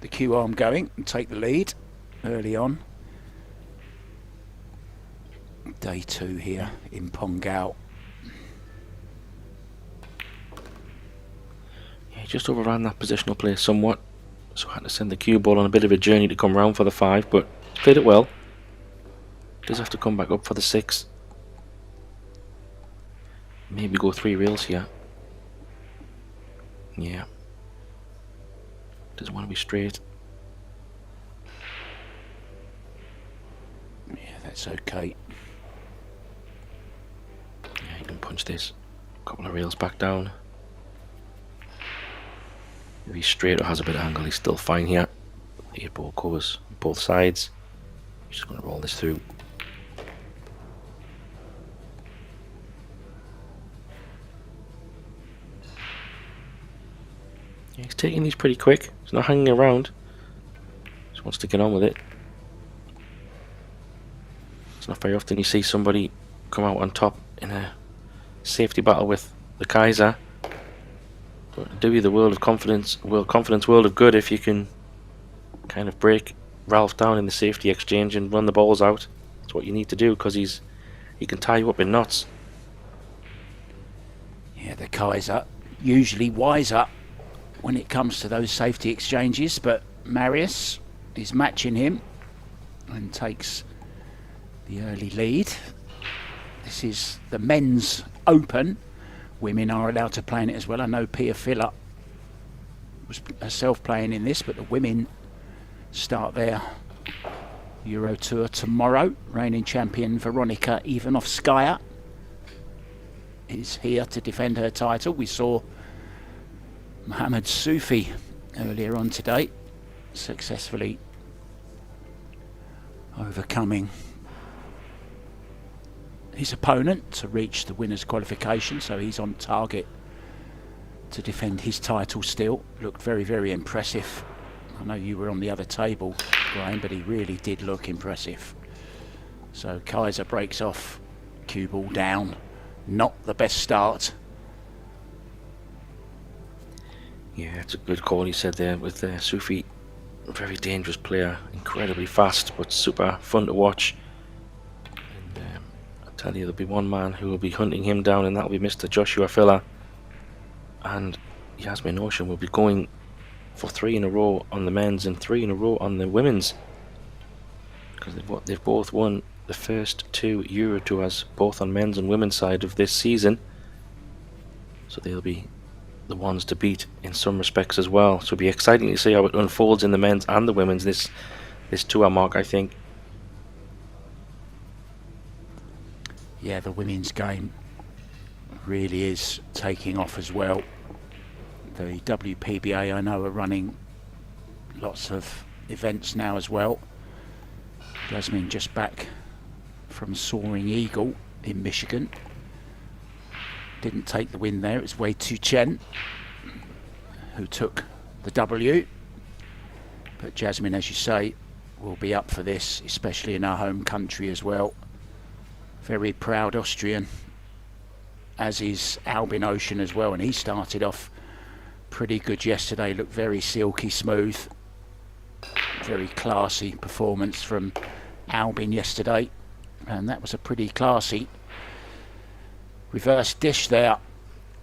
the cue arm going and take the lead early on. Day 2 here in Pongau. He just overran that positional play somewhat, so I had to send the cue ball on a bit of a journey to come round for the 5, but he's played it well. Does have to come back up for the 6. Maybe go 3 reels here. Yeah. Doesn't want to be straight. Yeah, that's okay. Yeah, you can punch this. A couple of reels back down. If he's straight or has a bit of angle, he's still fine here. The 8 ball covers both sides. He's just going to roll this through. Yeah, he's taking these pretty quick. He's not hanging around. Just wants to get on with it. It's not very often you see somebody come out on top in a safety battle with the Kaiser. But do you the world of confidence, world of good if you can kind of break Ralph down in the safety exchange and run the balls out. That's what you need to do, because he can tie you up in knots. Yeah, the Kaiser usually wiser when it comes to those safety exchanges, but Marius is matching him and takes the early lead. This is the men's open. Women are allowed to play in it as well. I know Pia Filler was herself playing in this, but the women start their Eurotour tomorrow. Reigning champion Veronika Ivanovskaya is here to defend her title. We saw Mohamed Soufi earlier on today successfully overcoming his opponent to reach the winner's qualification, so he's on target to defend his title still. Looked very, very impressive. I know you were on the other table, Graham, but he really did look impressive. So Kaiser breaks off, cue ball down. Not the best start. Yeah, it's a good call, he said there, with Soufi. Very dangerous player, incredibly fast, but super fun to watch. And I tell you, there'll be one man who will be hunting him down, and that'll be Mr. Joshua Filler. And Yasmin Ocean will be going for 3 in a row on the men's and 3 in a row on the women's, because they've both won the first 2 Eurotours, both on men's and women's side of this season. So they'll be the ones to beat in some respects as well. So it'll be exciting to see how it unfolds in the men's and the women's this tour, Mark, I think. Yeah, the women's game really is taking off as well. The WPBA, I know, are running lots of events now as well. Jasmine just back from Soaring Eagle in Michigan. Didn't take the win there. It was Wei Tu Chen who took the W. But Jasmine, as you say, will be up for this, especially in our home country as well. Very proud Austrian, as is Albin Ocean as well, and he started off pretty good yesterday. Looked very silky smooth. Very classy performance from Albin yesterday, and that was a pretty classy reverse dish there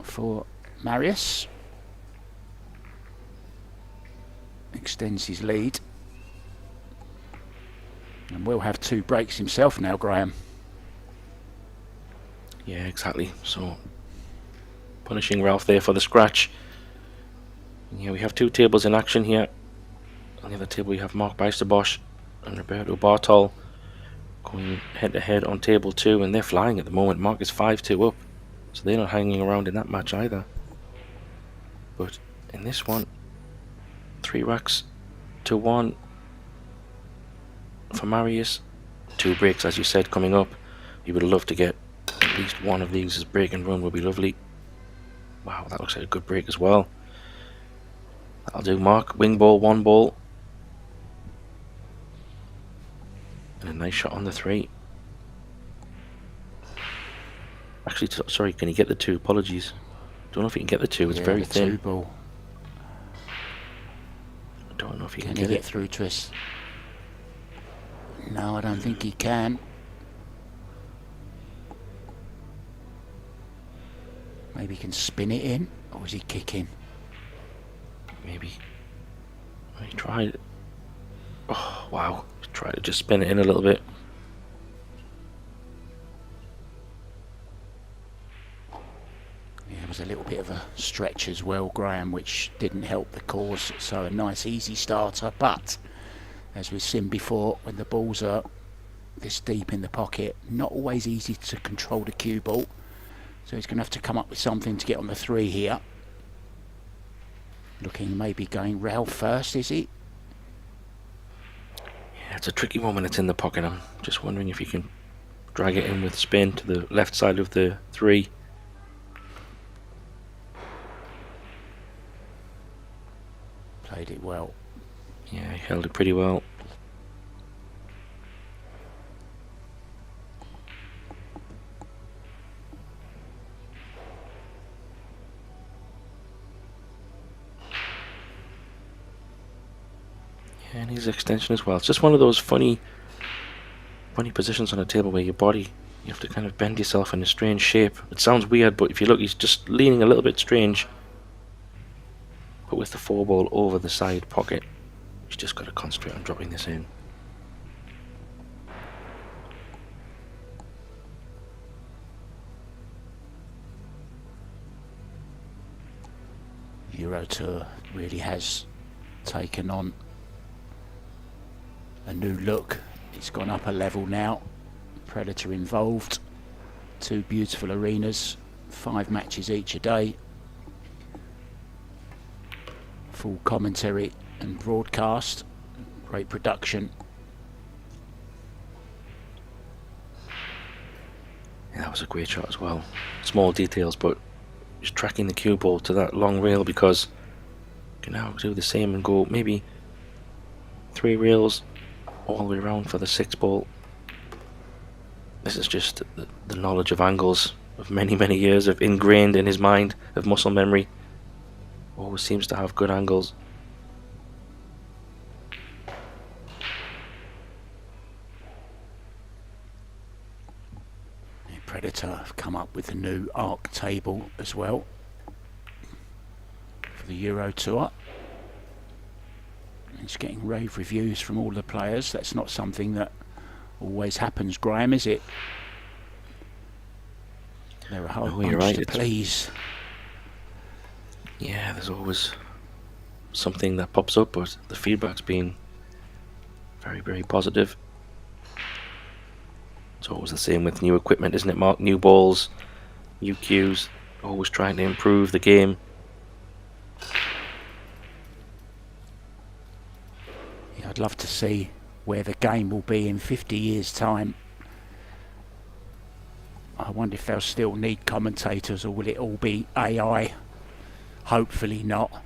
for Marius. Extends his lead, and will have 2 breaks himself now, Graham. Yeah, exactly. So punishing Ralph there for the scratch. Yeah, we have 2 tables in action here. On the other table we have Mark Beisterbosch and Roberto Bartol going head to head on table 2, and they're flying at the moment. Mark is 5-2 up, so they're not hanging around in that match either. But in this one, 3 racks to 1 for Marius. 2 breaks, as you said, coming up. You would love to get at least one of these as break and run, would be lovely. Wow, that looks like a good break as well. That'll do, Mark. Wing ball, 1 ball. And a nice shot on the 3. Actually, sorry, can he get the 2? Apologies. Don't know if he can get the 2. It's very thin. 2 ball. I don't know if he Can can he get get through to us? No, I don't think he can. Maybe he can spin it in, or is he kicking? Maybe. He tried. Oh, wow. He tried to just spin it in a little bit. Yeah, it was a little bit of a stretch as well, Graham, which didn't help the cause. So a nice easy starter, but as we've seen before, when the balls are this deep in the pocket, not always easy to control the cue ball. So he's going to have to come up with something to get on the 3 here. Looking maybe going Ralph first, is he? Yeah, it's a tricky one when it's in the pocket. I'm just wondering if you can drag it in with spin to the left side of the 3. Played it well. Yeah, he held it pretty well. Yeah, and his extension as well. It's just one of those funny positions on a table where your body, you have to kind of bend yourself in a strange shape. It sounds weird, but if you look, he's just leaning a little bit strange. But with the 4-ball over the side pocket, he's just got to concentrate on dropping this in. Eurotour really has taken on a new look. It's gone up a level now. Predator involved. 2 beautiful arenas. 5 matches each a day. Full commentary and broadcast. Great production. Yeah, that was a great shot as well. Small details, but just tracking the cue ball to that long rail, because you can now do the same and go maybe 3 rails all the way around for the 6-ball. This is just the knowledge of angles of many years of ingrained in his mind, of muscle memory. Always seems to have good angles. Predator have come up with a new arc table as well for the Eurotour. It's getting rave reviews from all the players. That's not something that always happens, Graham, is it? They're a whole bunch to please. Yeah, there's always something that pops up, but the feedback's been very positive. It's always the same with new equipment, isn't it, Mark? New balls, new cues, always trying to improve the game. Yeah, I'd love to see where the game will be in 50 years' time. I wonder if they'll still need commentators, or will it all be AI? Hopefully not.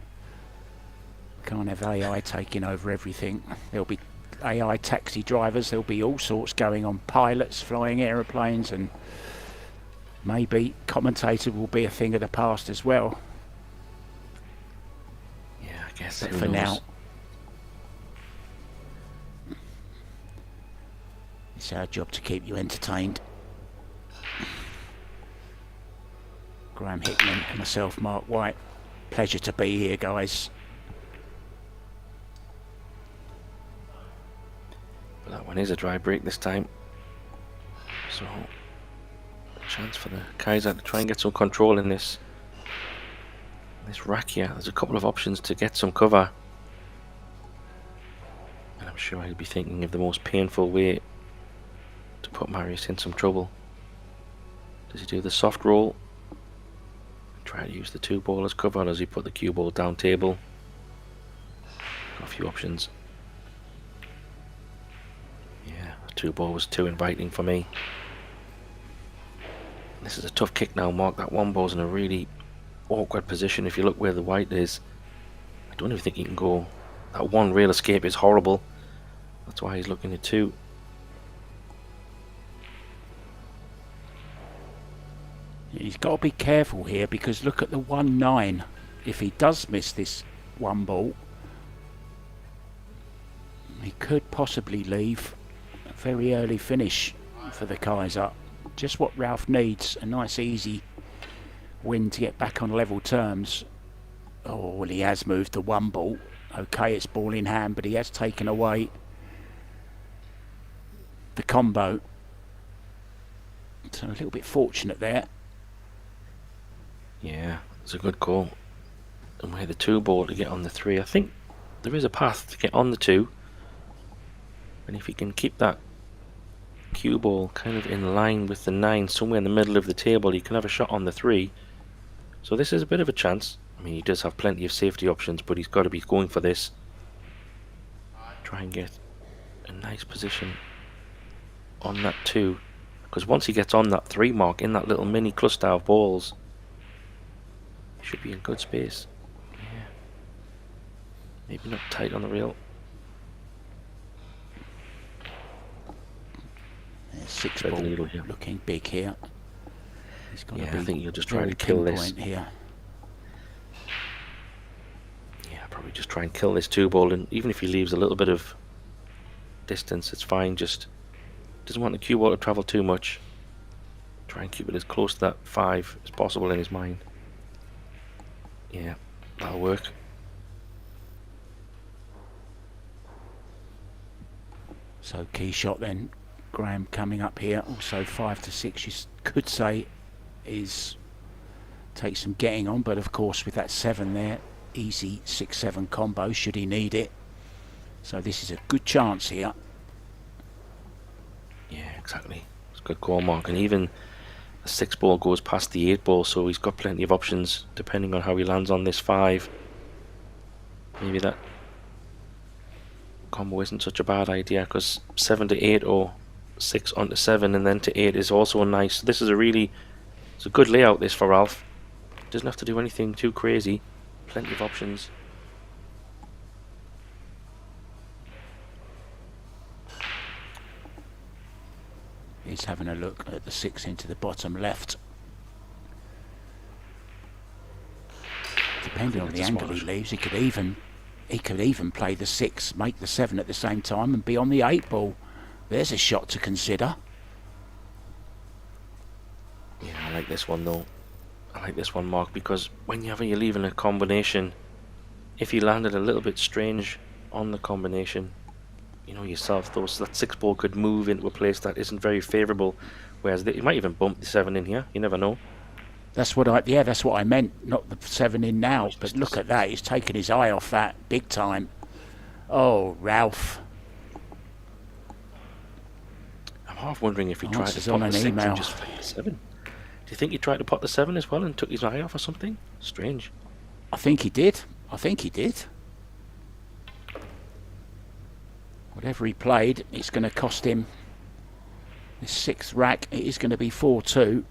Can't have AI taking over everything. There'll be AI taxi drivers, there'll be all sorts going on, pilots flying aeroplanes, and maybe commentator will be a thing of the past as well. Yeah, I guess. But for now, it's our job to keep you entertained. Graham Hickman and myself, Mark White. Pleasure to be here, guys. But that one is a dry break this time. So, a chance for the Kaiser to try and get some control in this rack here. There's a couple of options to get some cover. And I'm sure he'll be thinking of the most painful way to put Marius in some trouble. Does he do the soft roll? Try to use the 2-ball as cover, or does he put the cue ball down table? Got a few options. Yeah, the 2-ball was too inviting for me. This is a tough kick now, Mark. That 1-ball's in a really awkward position. If you look where the white is, I don't even think he can go. That 1 rail escape is horrible. That's why he's looking at 2. He's got to be careful here, because look at the 1-9. If he does miss this 1 ball, he could possibly leave a very early finish for the Kaiser. Just what Ralph needs, a nice easy win to get back on level terms. Oh, well, he has moved the 1 ball. Okay, it's ball in hand, but he has taken away the combo. So a little bit fortunate there. Yeah, it's a good call. And where the 2-ball to get on the 3, I think there is a path to get on the 2. And if he can keep that cue ball kind of in line with the 9, somewhere in the middle of the table, he can have a shot on the 3. So this is a bit of a chance. I mean, he does have plenty of safety options, but he's got to be going for this. Try and get a nice position on that 2. Because once he gets on that 3 mark in that little mini cluster of balls, he should be in good space. Yeah. Maybe not tight on the rail. 6-ball looking big here. He's got to be, I think you'll just try to kill this here. Yeah, Probably just try and kill this 2-ball, and even if he leaves a little bit of distance, it's fine. Just doesn't want the cue ball to travel too much. Try and keep it as close to that 5 as possible in his mind. Yeah, that'll work. So key shot then, Graham coming up here. Also 5 to 6, you could say, is take some getting on, but of course with that 7 there, easy 6-7 combo should he need it. So this is a good chance here. Yeah, exactly. It's a good call, Mark. And even the 6-ball goes past the 8-ball, so he's got plenty of options depending on how he lands on this 5. Maybe that combo isn't such a bad idea, because 7 to 8 or 6 onto 7 and then to 8 is also nice. This is it's a good layout, this, for Ralph. Doesn't have to do anything too crazy. Plenty of options. He's having a look at the 6 into the bottom left. Depending on the angle he leaves, he could even play the 6, make the 7 at the same time, and be on the 8-ball. There's a shot to consider. Yeah, I like this one though. I like this one, Mark, because you're leaving a combination, if you landed a little bit strange on the combination, you know yourself, that 6-ball could move into a place that isn't very favourable, whereas you might even bump the 7 in here. You never know. That's what I meant, not the 7 in now. But look at that, he's taken his eye off that big time. Oh, Ralph. I'm half wondering if he tried to Answers pot on the an 6 email. and just flick the 7. Do you think he tried to pot the 7 as well and took his eye off or something? Strange. I think he did. Whatever he played, it's going to cost him this 6th rack. It is going to be 4-2.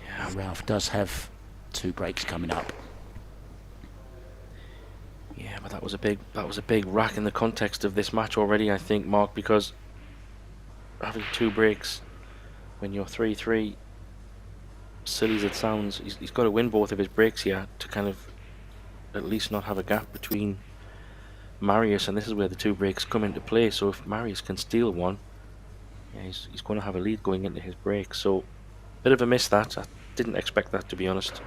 Yeah, Ralph does have 2 breaks coming up. Yeah, but that was a big rack in the context of this match already, I think, Mark, because having 2 breaks when you're 3-3, silly as it sounds, he's got to win both of his breaks here to kind of at least not have a gap between Marius, and this is where the 2 breaks come into play. So if Marius can steal one, yeah, he's going to have a lead going into his break. So bit of a miss that. I didn't expect that, to be honest.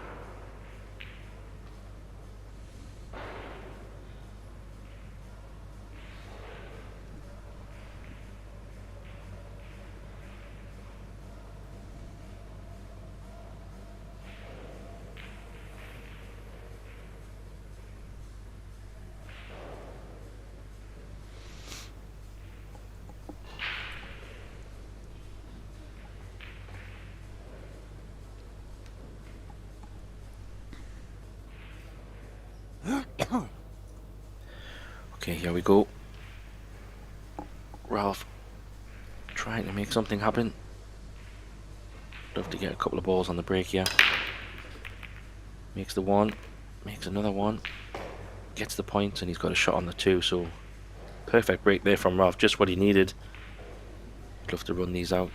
Okay, here we go. Ralph trying to make something happen. Love to get a couple of balls on the break here. Makes the 1, makes another 1, gets the point, and he's got a shot on the 2. So perfect break there from Ralph, just what he needed. Love to run these out.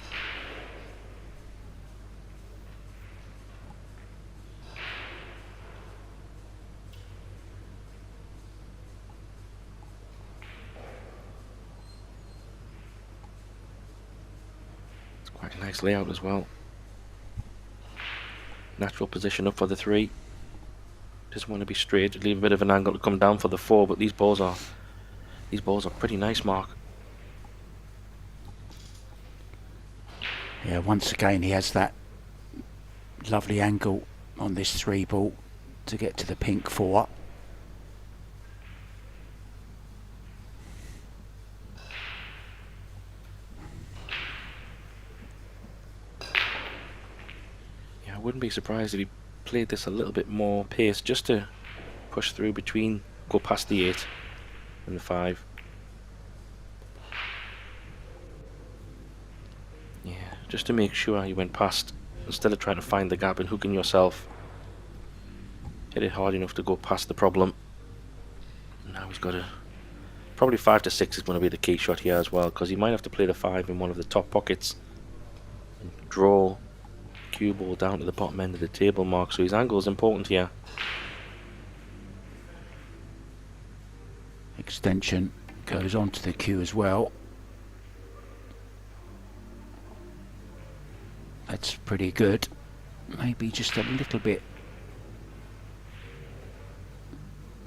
Quite a nice layout as well. Natural position up for the 3. Doesn't want to be straight, leave a bit of an angle to come down for the 4, but these balls are pretty nice, Mark. Yeah, once again he has that lovely angle on this 3-ball to get to the pink 4. Wouldn't be surprised if he played this a little bit more pace, just to push through between, go past the 8 and the 5. Yeah, just to make sure he went past, instead of trying to find the gap and hooking yourself. Hit it hard enough to go past the problem. Now he's got to, probably 5 to 6 is going to be the key shot here as well, because he might have to play the 5 in one of the top pockets and draw cue ball down to the bottom end of the table, Mark, so his angle is important here. Extension goes onto the cue as well. That's pretty good. Maybe just a little bit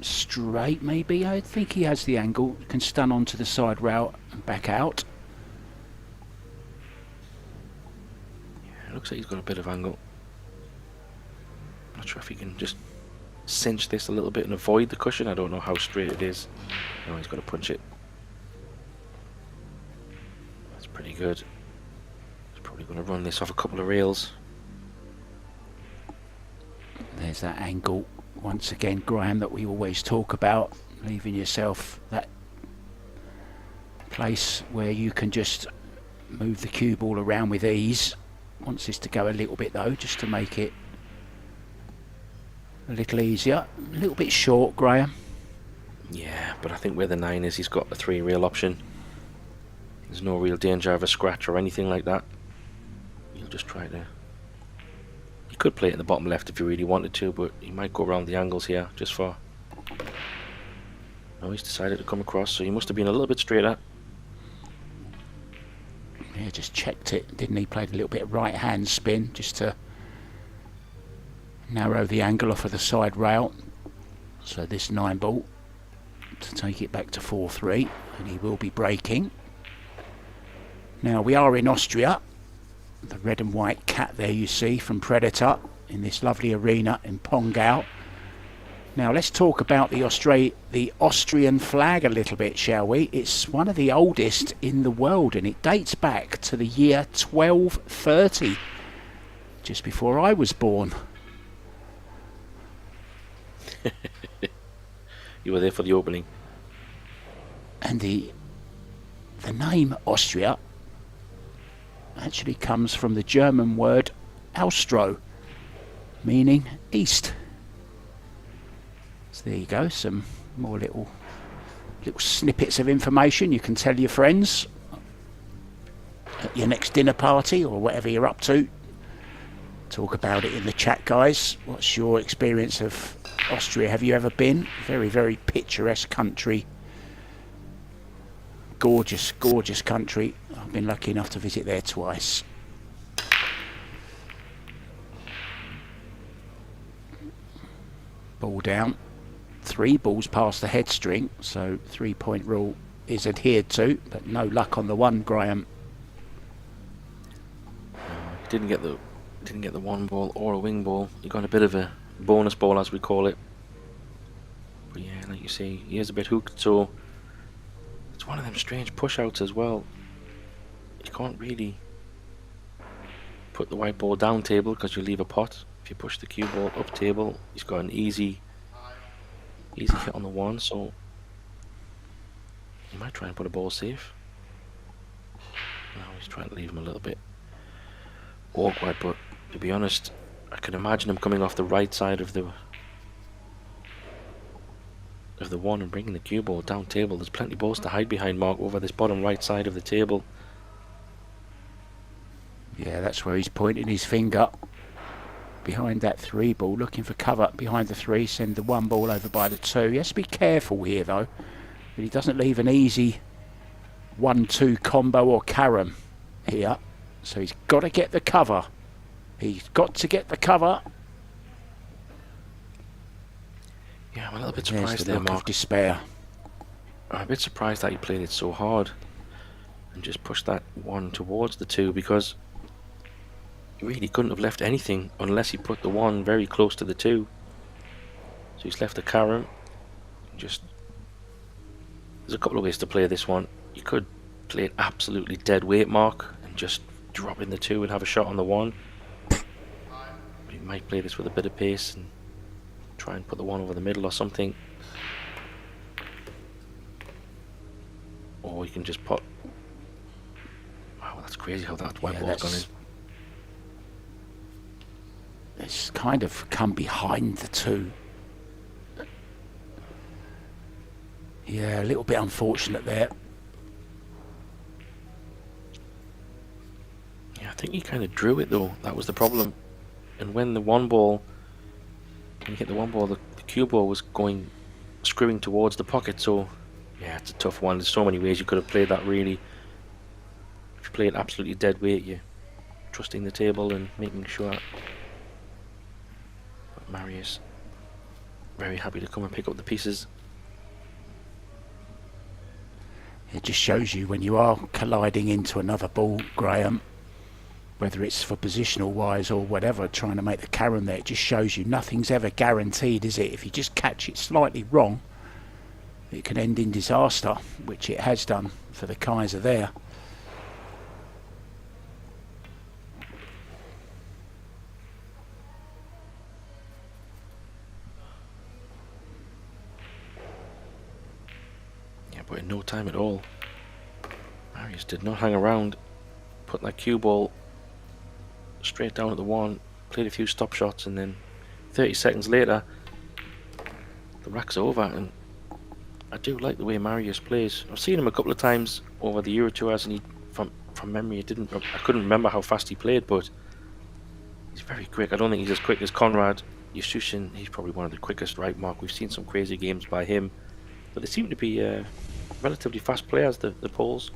straight, maybe. I think he has the angle. Can stun onto the side rail and back out. Yeah, it looks like he's got a bit of angle. Not sure if he can just cinch this a little bit and avoid the cushion. I don't know how straight it is. No, he's got to punch it. That's pretty good. He's probably going to run this off a couple of rails. There's that angle once again, Graham, that we always talk about, leaving yourself that place where you can just move the cue ball around with ease. Wants this to go a little bit though, just to make it a little easier. A little bit short, Graham. Yeah, but I think where the 9 is, he's got a 3 rail option. There's no real danger of a scratch or anything like that. He'll just try to... He could play it in the bottom left if he really wanted to, but he might go around the angles here just for... No, he's decided to come across, so he must have been a little bit straighter. Yeah, just checked it, didn't he? Played a little bit of right hand spin just to narrow the angle off of the side rail. So this 9 ball to take it back to 4-3, and he will be breaking. Now we are in Austria. The red and white cat there you see from Predator in this lovely arena in Pongau. Now let's talk about the Austrian flag a little bit, shall we? It's one of the oldest in the world, and it dates back to the year 1230, just before I was born. You were there for the opening. And the name Austria actually comes from the German word Austro, meaning east. So there you go, some more little snippets of information you can tell your friends at your next dinner party or whatever you're up to. Talk about it in the chat, guys. What's your experience of Austria? Have you ever been? Very, very picturesque country. Gorgeous, gorgeous country. I've been lucky enough to visit there twice. Ball down. 3 balls past the head string, so 3-point rule is adhered to, but no luck on the one, Graham. Didn't get the 1 ball or a wing ball. He got a bit of a bonus ball, as we call it. But yeah, like you see, he is a bit hooked, so it's one of them strange push outs as well. You can't really put the white ball down table because you leave a pot. If you push the cue ball up table, he's got an easy hit on the 1, so he might try and put a ball safe. Now he's trying to leave him a little bit awkward, but to be honest, I can imagine him coming off the right side of the 1 and bringing the cue ball down table. There's plenty of balls to hide behind, Mark, over this bottom right side of the table. Yeah, that's where he's pointing his finger. Behind that 3 ball, looking for cover behind the 3, send the 1 ball over by the 2. He has to be careful here though, that he doesn't leave an easy 1-2 combo or carom here. So he's got to get the cover. He's got to get the cover. Yeah, I'm a little bit There's surprised the there, look Mark. of despair. I'm a bit surprised that he played it so hard and just pushed that 1 towards the 2, because he really couldn't have left anything unless he put the 1 very close to the 2. So he's left the carom. Just, there's a couple of ways to play this one. You could play it absolutely dead weight, Mark, and just drop in the 2 and have a shot on the 1. But you might play this with a bit of pace and try and put the 1 over the middle or something. Or you can just put... Wow, that's crazy how that white ball's gone in. It's kind of come behind the 2. Yeah, a little bit unfortunate there. Yeah, think he kind of drew it though. That was the problem. And when the one ball, when you hit the one ball, the cue ball was going, screwing towards the pocket. So yeah, it's a tough one. There's so many ways you could have played that really. If you play it absolutely dead weight, you're trusting the table and making sure. But Marius, very happy to come and pick up the pieces. It just shows you when you are colliding into another ball, Graham, whether it's for positional wise or whatever, trying to make the carom there, it just shows you nothing's ever guaranteed, is it? If you just catch it slightly wrong, it can end in disaster, which it has done for the Kaiser there. Yeah, but in no time at all, Marius did not hang around, put that cue ball straight down at the one, played a few stop shots, and then 30 seconds later the rack's over. And I do like the way Marius plays. I've seen him a couple of times over the Eurotours, and he, from memory, I couldn't remember how fast he played, but he's very quick. I don't think he's as quick as Konrad Yushin. He's probably one of the quickest, right, Mark? We've seen some crazy games by him, but they seem to be relatively fast players, the Poles.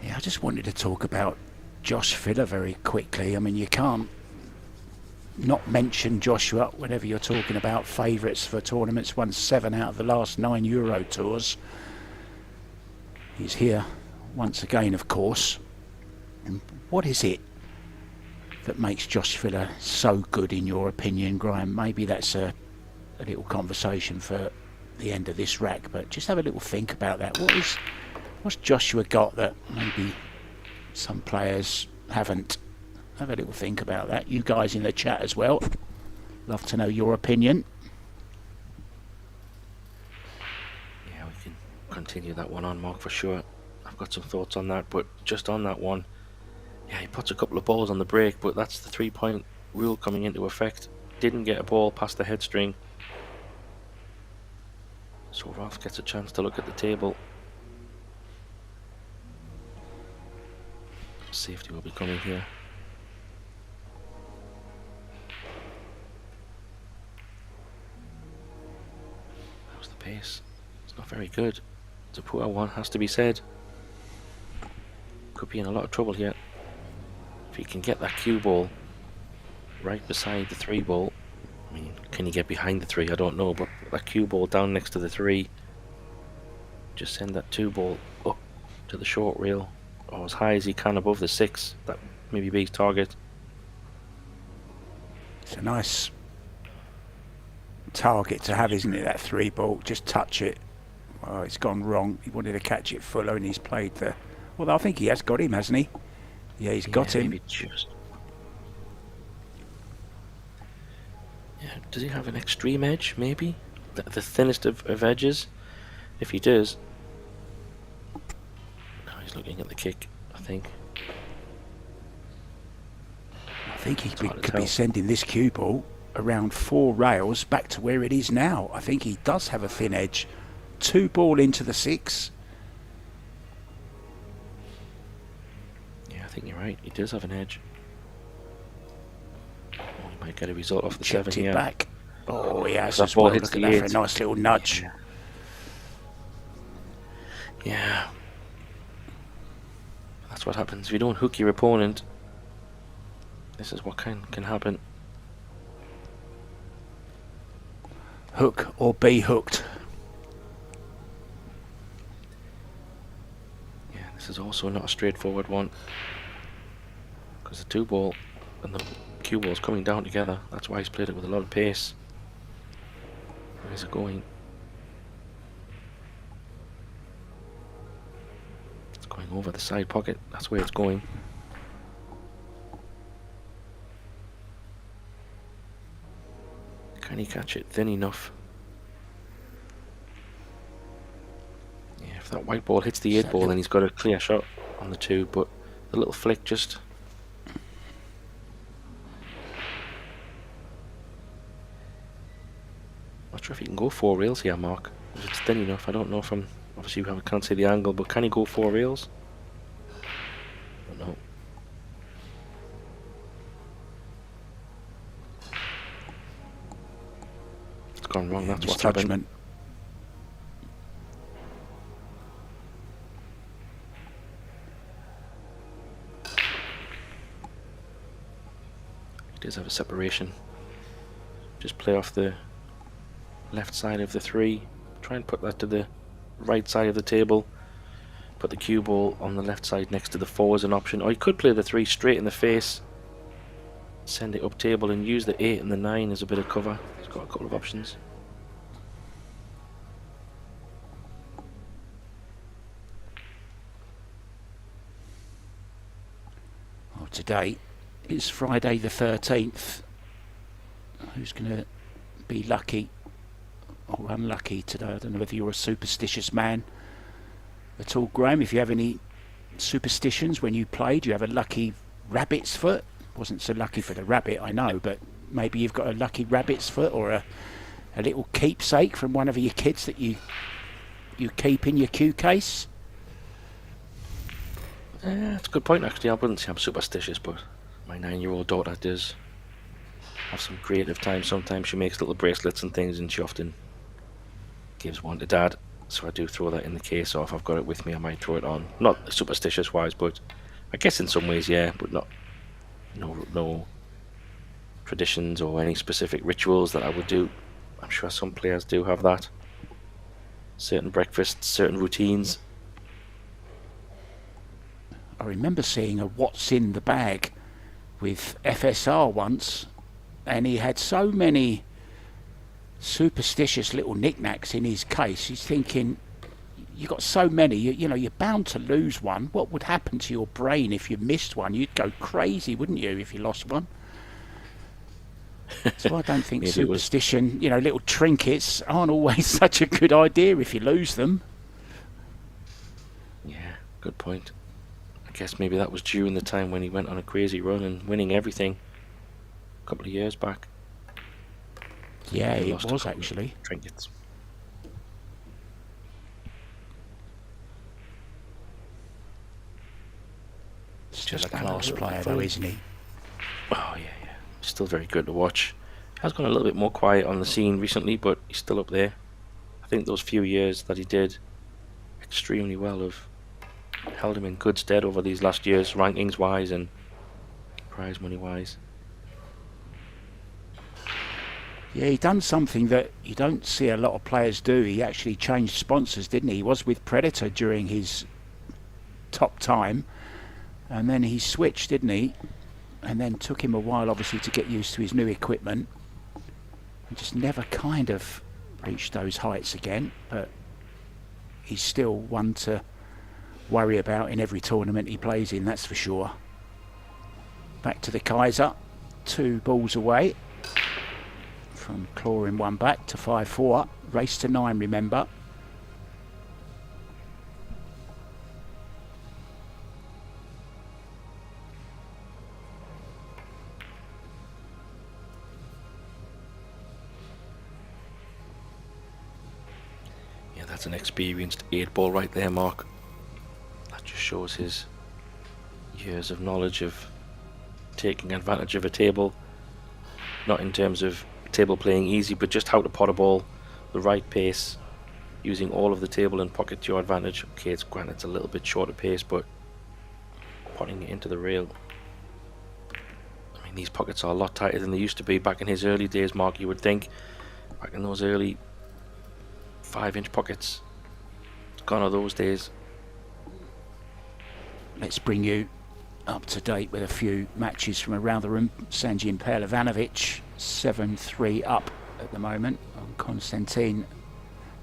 Yeah, I just wanted to talk about Josh Filler very quickly. I mean, you can't not mention Joshua whenever you're talking about favourites for tournaments. Won 7 out of the last 9 Euro tours. He's here once again, of course. And what is it that makes Josh Filler so good, in your opinion, Graham? Maybe that's a little conversation for the end of this rack, but just have a little think about that. What's Joshua got that maybe some players haven't? Have a little think about that. You guys in the chat as well. Love to know your opinion. Yeah, we can continue that one on, Mark, for sure. I've got some thoughts on that, but just on that one, yeah, he puts a couple of balls on the break, but that's the 3-point rule coming into effect. Didn't get a ball past the head string. So Ralph gets a chance to look at the table. Safety will be coming here. How's the pace? It's not very good. It's a poor one, has to be said. Could be in a lot of trouble here. If he can get that cue ball right beside the 3 ball. I mean, can he get behind the 3? I don't know, but that cue ball down next to the 3. Just send that 2 ball up to the short rail, or as high as he can above the 6. That maybe be his target. It's a nice target to have, isn't it, that 3 ball? Just touch it. Oh, it's gone wrong. He wanted to catch it fuller, and he's played the... Well, I think he has got him, hasn't he? Yeah, he's got him. Maybe just... Yeah, does he have an extreme edge, maybe? The thinnest of edges? If he does... No, he's looking at the kick, I think. I think he could be sending this cue ball around 4 rails back to where it is now. I think he does have a thin edge. 2 ball into the 6. Yeah, I think you're right. He does have an edge. Oh, he might get a result off the 7 here. Back. Oh, he has. That ball well. hits Look the at that 8. for a nice little nudge. Yeah. That's what happens. If you don't hook your opponent, this is what can happen. Hook or be hooked. Yeah, this is also not a straightforward one, because the 2 ball and the cue ball is coming down together. That's why he's played it with a lot of pace. Where is it going? It's going over the side pocket. That's where it's going. Can he catch it thin enough? Yeah, if that white ball hits the 8 ball, then he's got a clear shot on the 2, but the little flick just... Not sure if he can go 4 rails here, Mark. If it's thin enough, I don't know from... Obviously, you can't see the angle, but can he go 4 rails? gone wrong. That's what's happened. Misjudgment. He does have a separation. Just play off the left side of the 3. Try and put that to the right side of the table. Put the cue ball on the left side next to the 4 as an option. Or you could play the 3 straight in the face. Send it up table and use the 8 and the 9 as a bit of cover. He's got a couple of options. Well, today is Friday the 13th. Who's going to be lucky or unlucky today? I don't know whether you're a superstitious man at all, Graham. If you have any superstitions when you play, do you have a lucky rabbit's foot? Wasn't so lucky for the rabbit, I know, but maybe you've got a lucky rabbit's foot or a little keepsake from one of your kids that you keep in your cue case. That's a good point, actually. I wouldn't say I'm superstitious, but my 9-year-old daughter does have some creative time. Sometimes she makes little bracelets and things, and she often gives one to Dad. So I do throw that in the case, or if I've got it with me, I might throw it on. Not superstitious-wise, but I guess in some ways, yeah, but not. No traditions or any specific rituals that I would do. I'm sure some players do have that. Certain breakfasts, certain routines. I remember seeing a what's in the bag with FSR once, and he had so many superstitious little knickknacks in his case. He's thinking, you got so many, you know, you're bound to lose one. What would happen to your brain if you missed one? You'd go crazy, wouldn't you, if you lost one? So I don't think superstition, you know, little trinkets aren't always such a good idea if you lose them. Yeah, good point. I guess maybe that was during the time when he went on a crazy run and winning everything a couple of years back. Yeah, it was actually. Trinkets. Still a class player though, isn't he? Oh yeah. Still very good to watch. Has gone a little bit more quiet on the scene recently, but he's still up there. I think those few years that he did extremely well have held him in good stead over these last years, rankings wise and prize money wise. Yeah, he done something that you don't see a lot of players do. He actually changed sponsors, didn't he? He was with Predator during his top time, and then he switched, didn't he? And then took him a while, obviously, to get used to his new equipment. And just never kind of reached those heights again. But he's still one to worry about in every tournament he plays in, that's for sure. Back to the Kaiser. 2 balls away from clawing one back to 5-4. Race to 9, remember. That's an experienced 8-ball right there, Mark. That just shows his years of knowledge of taking advantage of a table. Not in terms of table playing easy, but just how to pot a ball, the right pace, using all of the table and pocket to your advantage. Okay, it's granted it's a little bit shorter pace, but potting it into the rail. I mean, these pockets are a lot tighter than they used to be back in his early days, Mark, you would think. Back in those early 5-inch pockets. Gone are those days. Let's bring you up to date with a few matches from around the room. Sanjin Perlevanovic 7-3 up at the moment on Konstantin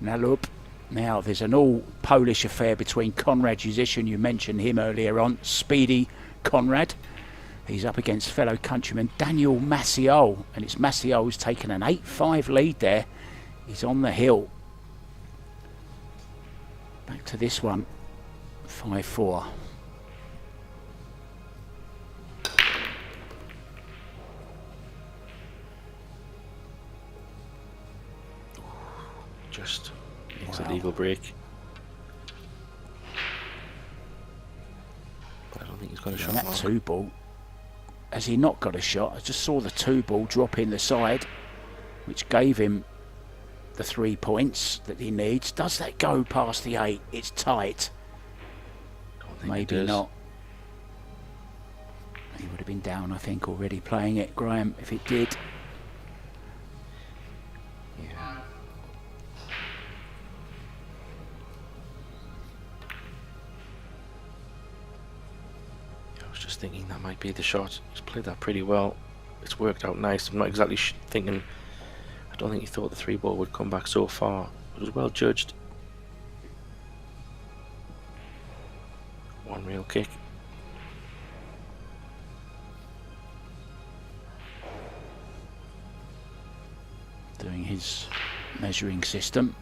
Nalub. Now there's an all Polish affair between Konrad Jusician, you mentioned him earlier on, Speedy Konrad. He's up against fellow countryman Daniel Maciol, and it's Maciol who's taken an 8-5 lead there. He's on the hill. Back to this one, 5-4. Just makes a legal break. But I don't think he's got a shot. That 2-ball, has he not got a shot? I just saw the 2-ball drop in the side, which gave him the 3 points that he needs. Does that go past the 8? It's tight. Maybe not. He would have been down, I think, already playing it, Graham, if it did. Yeah. I was just thinking that might be the shot. He's played that pretty well. It's worked out nice. I'm not exactly thinking. I don't think he thought the 3 ball would come back so far. It was well judged. One real kick. Doing his measuring system.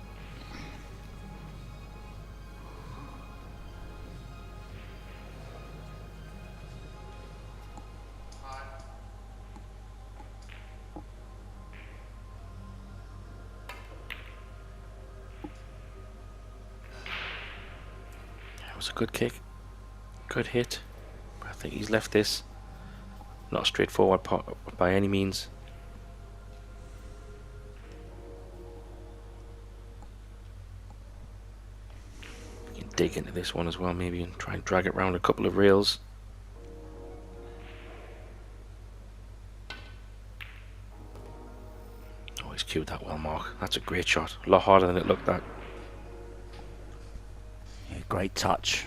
That was a good kick. Good hit. I think he's left this not a straightforward pot by any means. You can dig into this one as well, maybe, and try and drag it round a couple of rails. Oh, he's cued that well, Mark. That's a great shot. A lot harder than it looked at. Yeah, great touch.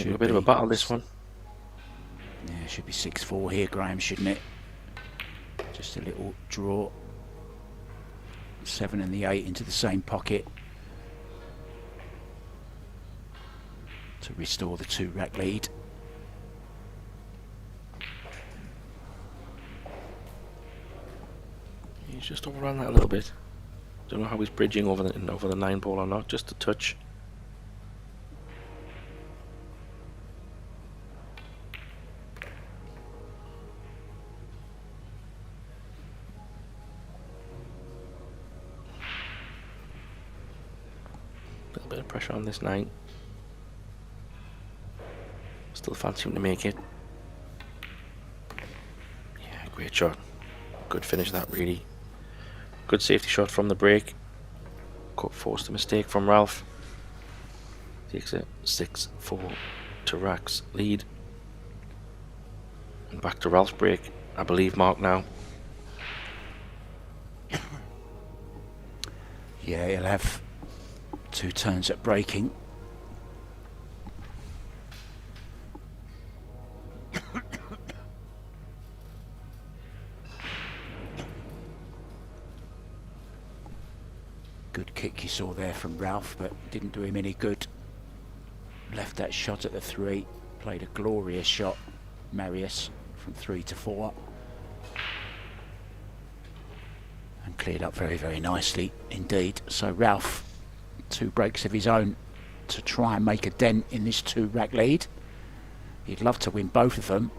A bit of a battle, this one. Yeah, it should be 6-4 here, Graham, shouldn't it? Just a little draw. 7 and the 8 into the same pocket to restore the 2-rack lead. He's just overrun that a little bit. Don't know how he's bridging over the 9 ball or not. Just a touch. Bit of pressure on this 9. Still fancy him to make it. Yeah, great shot. Good finish that, really. Good safety shot from the break. Forced a mistake from Ralph. Takes it 6-4 to Rack's lead. And back to Ralph's break, I believe, Mark, now. Yeah, he'll have 2 turns at breaking. Good kick you saw there from Ralph, but didn't do him any good. Left that shot at the 3. Played a glorious shot, Marius, from 3 to 4. And cleared up very, very nicely indeed. So Ralph, 2 breaks of his own to try and make a dent in this 2-rack lead. He'd love to win both of them,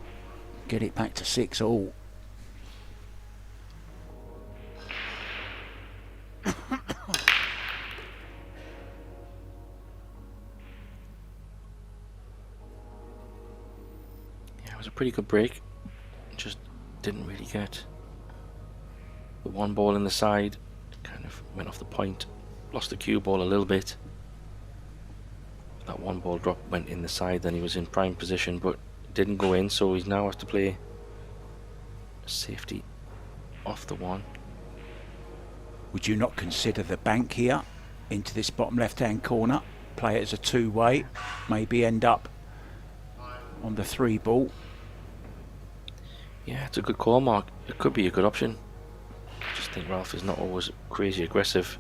get it back to 6 all. Yeah, it was a pretty good break. Just didn't really get the 1 ball in the side. Kind of went off the point. Lost the cue ball a little bit. That 1 ball drop went in the side, then he was in prime position, but didn't go in, so he's now has to play safety off the 1. Would you not consider the bank here into this bottom left-hand corner? Play it as a 2-way, maybe end up on the 3 ball. Yeah, it's a good call, Mark. It could be a good option. I just think Ralph is not always crazy aggressive.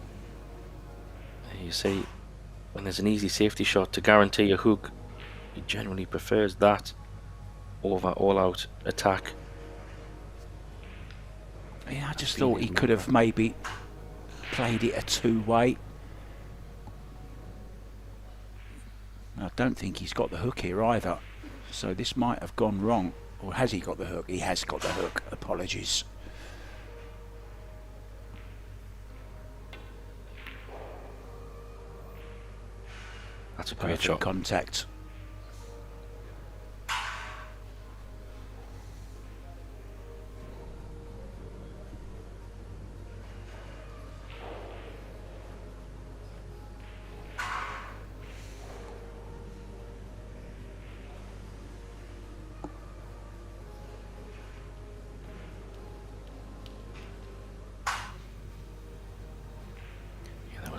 You say, when there's an easy safety shot to guarantee a hook, he generally prefers that over all-out attack. Yeah, I just thought he could have maybe played it a 2-way. I don't think he's got the hook here either, so this might have gone wrong. Or has he got the hook? He has got the hook. Apologies. That's a great Perfect shot. contact.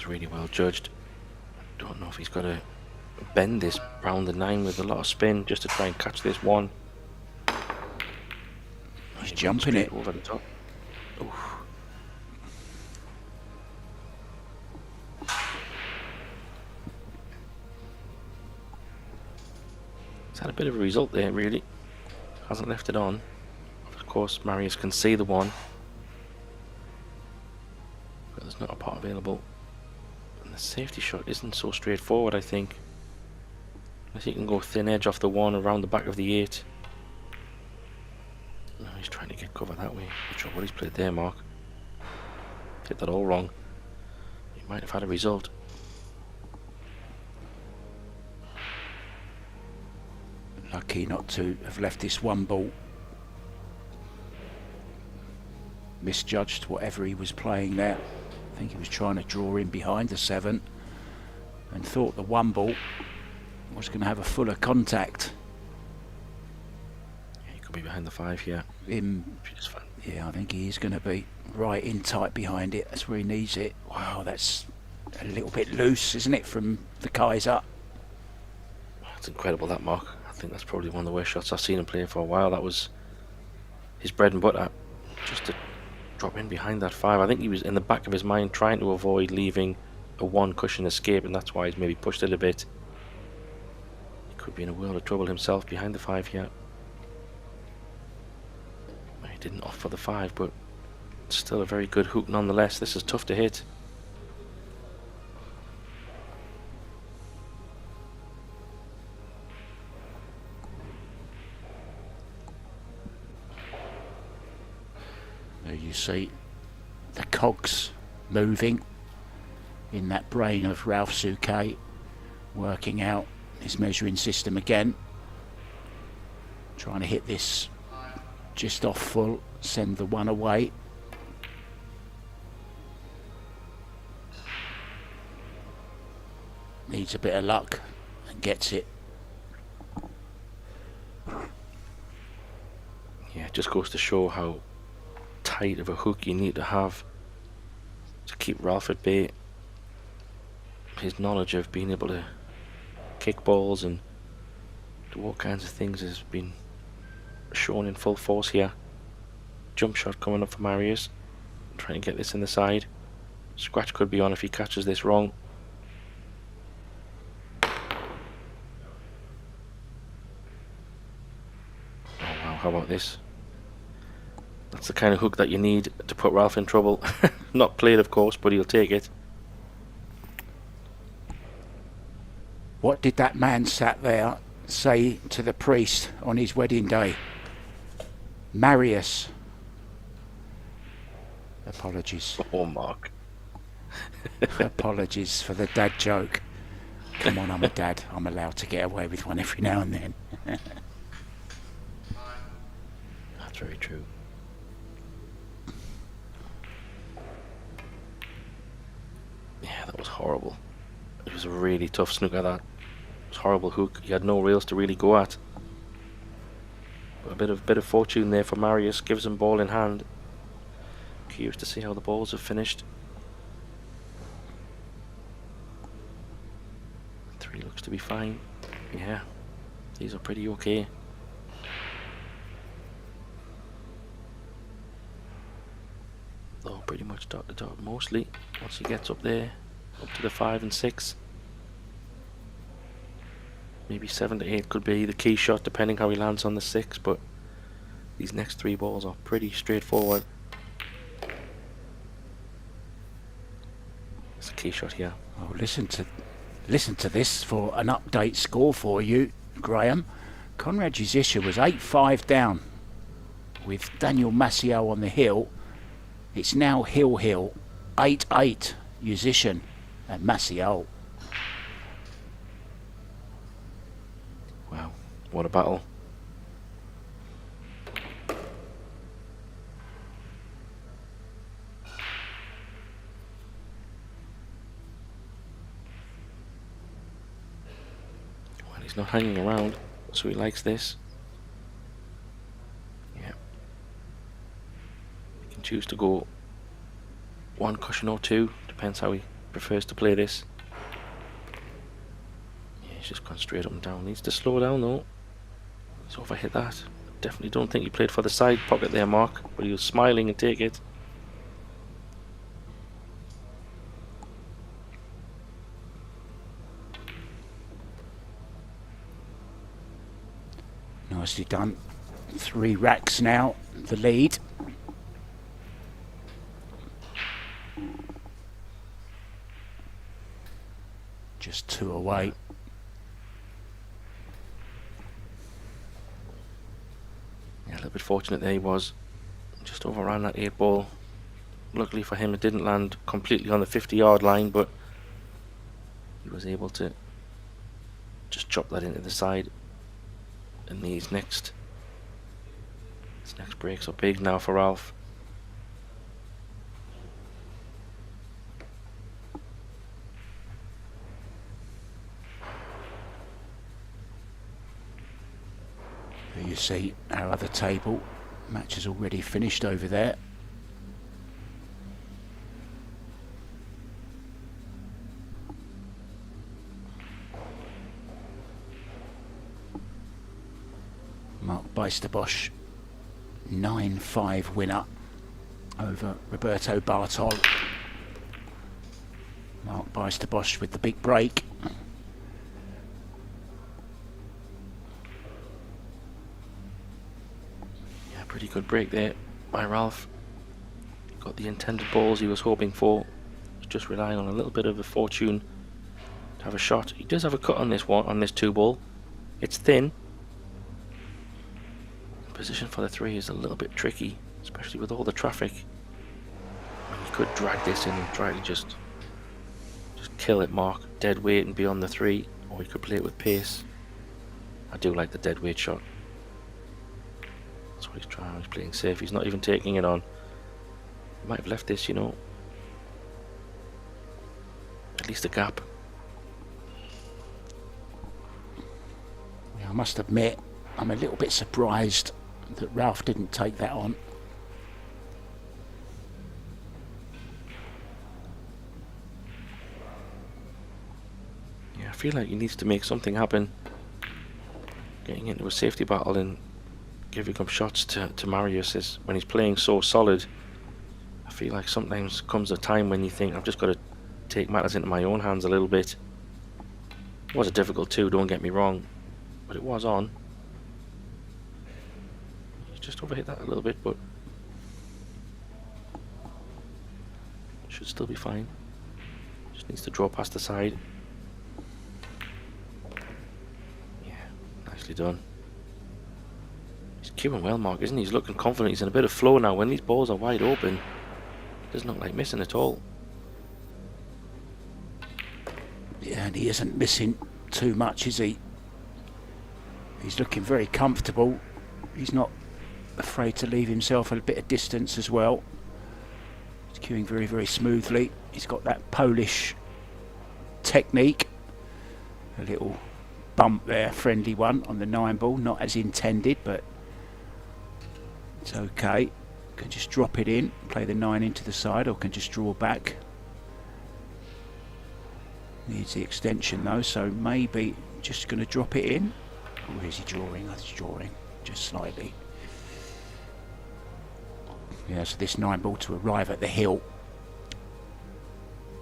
Really well judged. Don't know if he's got to bend this round the 9 with a lot of spin just to try and catch this one. He's jumping it over the top. Oof. He's had a bit of a result there, really. Hasn't left it on. Of course, Marius can see the one, but there's not a pot available. The safety shot isn't so straightforward, I think. Unless he can go thin edge off the 1 around the back of the 8. No, he's trying to get cover that way. Not sure what he's played there, Mark. Hit that all wrong. He might have had a result. Lucky not to have left this one ball. Misjudged whatever he was playing there. I think he was trying to draw in behind the 7 and thought the one ball was going to have a fuller contact. Yeah, he could be behind the 5 here. Yeah, I think he is going to be right in tight behind it. That's where he needs it. Wow, that's a little bit loose, isn't it, from the Kaiser? That's incredible, that, Mark. I think that's probably one of the worst shots I've seen him play for a while. That was his bread and butter. Just to drop in behind that 5. I think he was in the back of his mind trying to avoid leaving a 1 cushion escape, and that's why he's maybe pushed it a bit. He could be in a world of trouble himself behind the 5 here. He didn't opt for the 5, but still a very good hook nonetheless. This is tough to hit. There you see the cogs moving in that brain of Ralph Souquet, working out his measuring system again, trying to hit this just off full, send the 1 away. Needs a bit of luck and gets it. Yeah, it just goes to show how tight of a hook you need to have to keep Ralph at bay. His knowledge of being able to kick balls and do all kinds of things has been shown in full force here. Jump shot coming up for Marius, trying to get this in the side. Scratch could be on if he catches this wrong. Oh wow, how about this? That's the kind of hook that you need to put Ralph in trouble. Not played, of course, but he'll take it. What did that man sat there say to the priest on his wedding day? Marius. Apologies. Oh, Mark. Apologies for the dad joke. Come on, I'm a dad. I'm allowed to get away with one every now and then. That's very true. Yeah, that was horrible. It was a really tough snooker, that. It was a horrible hook. He had no rails to really go at. But a bit of fortune there for Marius. Gives him ball in hand. Curious to see how the balls have finished. 3 looks to be fine. Yeah, these are pretty okay. Though pretty much dot to dot mostly. Once he gets up there, up to the 5 and 6. Maybe 7 to 8 could be the key shot depending how he lands on the 6, but these next 3 balls are pretty straightforward. It's a key shot here. Oh, listen to this for an update score for you, Graham. Conrad Juzisha was 8-5 down with Daniel Maciel on the hill. It's now Hill 8-8 Musician and Maciel. What a battle. Well, he's not hanging around, so he likes this. Yeah. He can choose to go one cushion or two, depends how he prefers to play this. Yeah, he's just gone straight up and down. Needs to slow down though. He's overhit that. Definitely don't think he played for the side pocket there, Mark, but he was smiling and take it. Nicely done. 3 racks now, the lead. Just 2 away. Yeah, a little bit fortunate there he was. Just overran that 8 ball. Luckily for him it didn't land completely on the 50-yard line, but he was able to just chop that into the side. And these next breaks are big now for Ralph. Here you see our other table. Match is already finished over there. Mark Beisterbosch, 9-5 winner over Roberto Bartol. Mark Beisterbosch with the big break. Yeah, pretty good break there by Ralph. Got the intended balls he was hoping for. He's just relying on a little bit of a fortune to have a shot. He does have a cut on this one, on this 2 ball. It's thin. Position for the 3 is a little bit tricky, especially with all the traffic. He could drag this in and try to just kill it, Mark, dead weight and be on the 3, or he could play it with pace. I do like the dead weight shot. That's what he's trying. He's playing safe. He's not even taking it on. He might have left this, you know, at least a gap. Yeah, I must admit, I'm a little bit surprised that Ralph didn't take that on. Yeah, I feel like he needs to make something happen. Getting into a safety battle and giving up shots to Marius is, when he's playing so solid, I feel like sometimes comes a time when you think, I've just got to take matters into my own hands a little bit. It was a difficult 2, don't get me wrong, but it was on. Just overhit that a little bit, but should still be fine. Just needs to draw past the side. Yeah, nicely done. He's cueing well, Mark, isn't he? He's looking confident. He's in a bit of flow now. When these balls are wide open, doesn't look like missing at all. Yeah, and he isn't missing too much, is he? He's looking very comfortable. He's not afraid to leave himself a bit of distance as well. He's cueing very, very smoothly. He's got that Polish technique. A little bump there, friendly one on the 9 ball, not as intended, but it's okay. Can just drop it in, play the 9 into the side, or can just draw back. Needs the extension though, so maybe just going to drop it in. Or is he drawing? That's drawing, just slightly. Yeah, so this 9 ball to arrive at the hill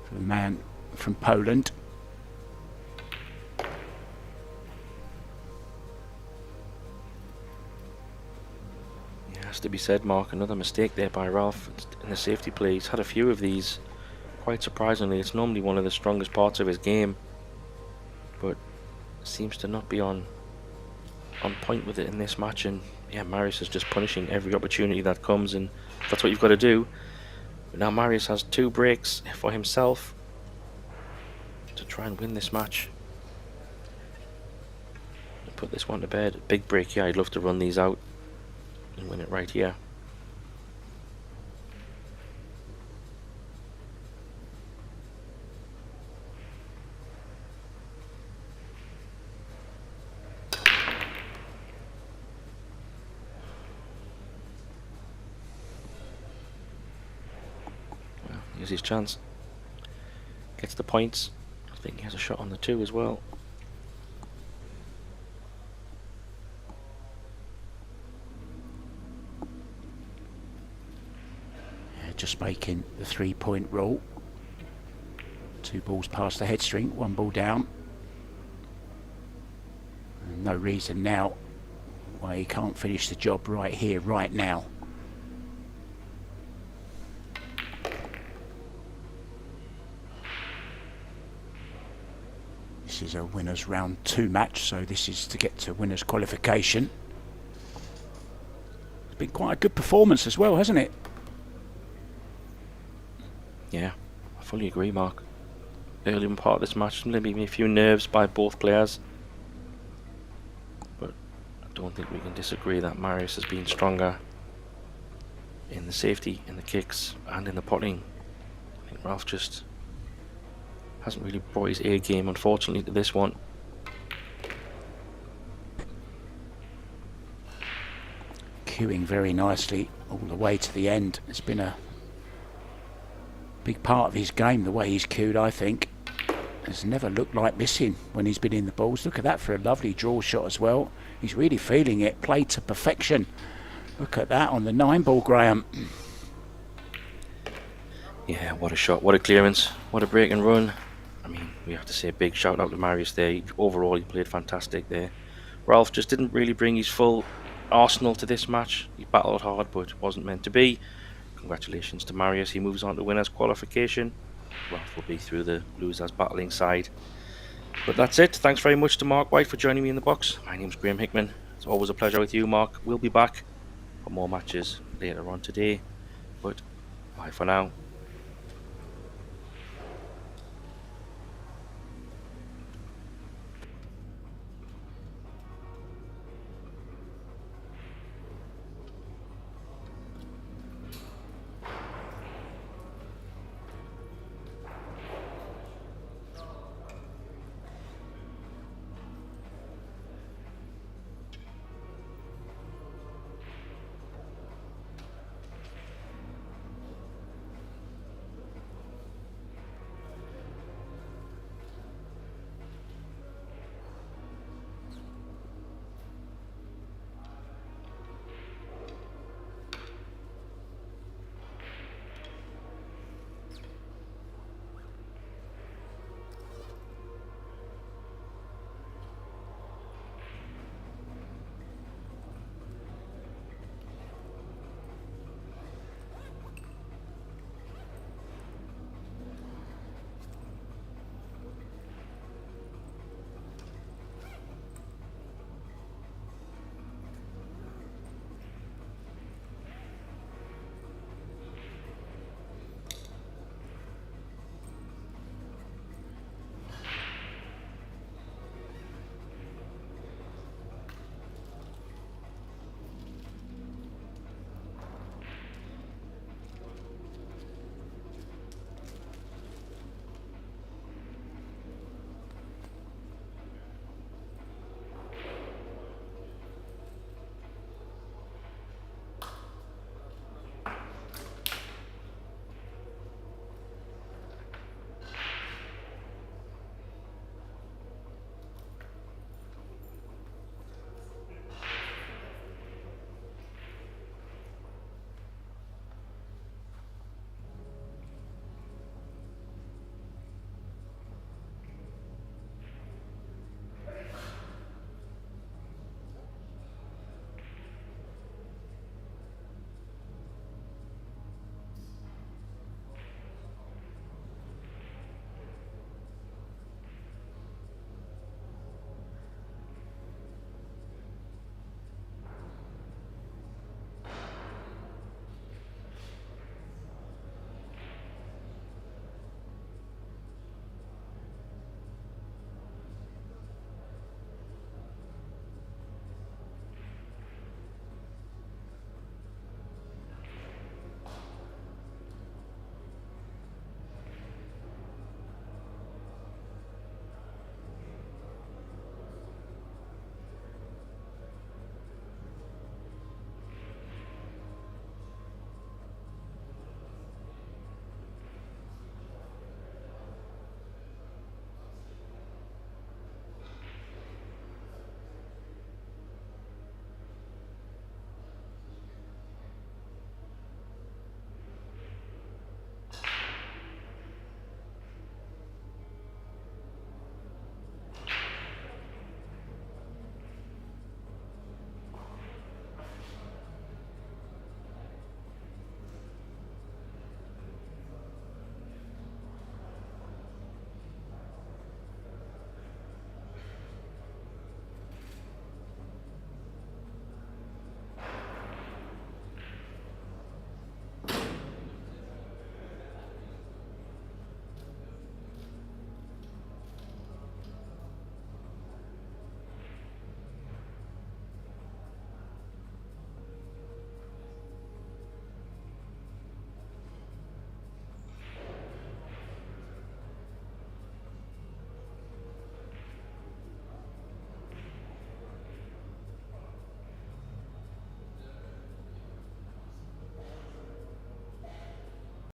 for the man from Poland. Yeah, has to be said, Mark, another mistake there by Ralph in the safety play. He's had a few of these. Quite surprisingly, it's normally one of the strongest parts of his game, but seems to not be on point with it in this match. And yeah, Marius is just punishing every opportunity that comes, and that's what you've got to do. But now Marius has 2 breaks for himself to try and win this match. The put this one to bed. Big break here. I'd love to run these out and win it right here. Well, here's his chance. Gets the points. I think he has a shot on the 2 as well. Just making the 3-point rule. 2 balls past the head string, 1 ball down. And no reason now why he can't finish the job right here, right now. This is a winners round 2 match, so this is to get to winners qualification. It's been quite a good performance as well, hasn't it? Yeah, I fully agree, Mark. Early in part of this match, maybe a few nerves by both players. But I don't think we can disagree that Marius has been stronger in the safety, in the kicks, and in the potting. I think Ralph just hasn't really brought his A game, unfortunately, to this one. Cueing very nicely all the way to the end. It's been a big part of his game, the way he's cued, I think. Has never looked like missing when he's been in the balls. Look at that for a lovely draw shot as well. He's really feeling it, played to perfection. Look at that on the 9 ball, Graham. Yeah, what a shot, what a clearance, what a break and run. I mean, we have to say a big shout out to Marius there. Overall, he played fantastic there. Ralph just didn't really bring his full arsenal to this match. He battled hard, but it wasn't meant to be. Congratulations to Marius. He moves on to winners qualification. Ralph will be through the losers battling side. But that's it. Thanks very much to Mark White for joining me in the box. My name's Graham Hickman. It's always a pleasure with you, Mark. We'll be back for more matches later on today. But bye for now.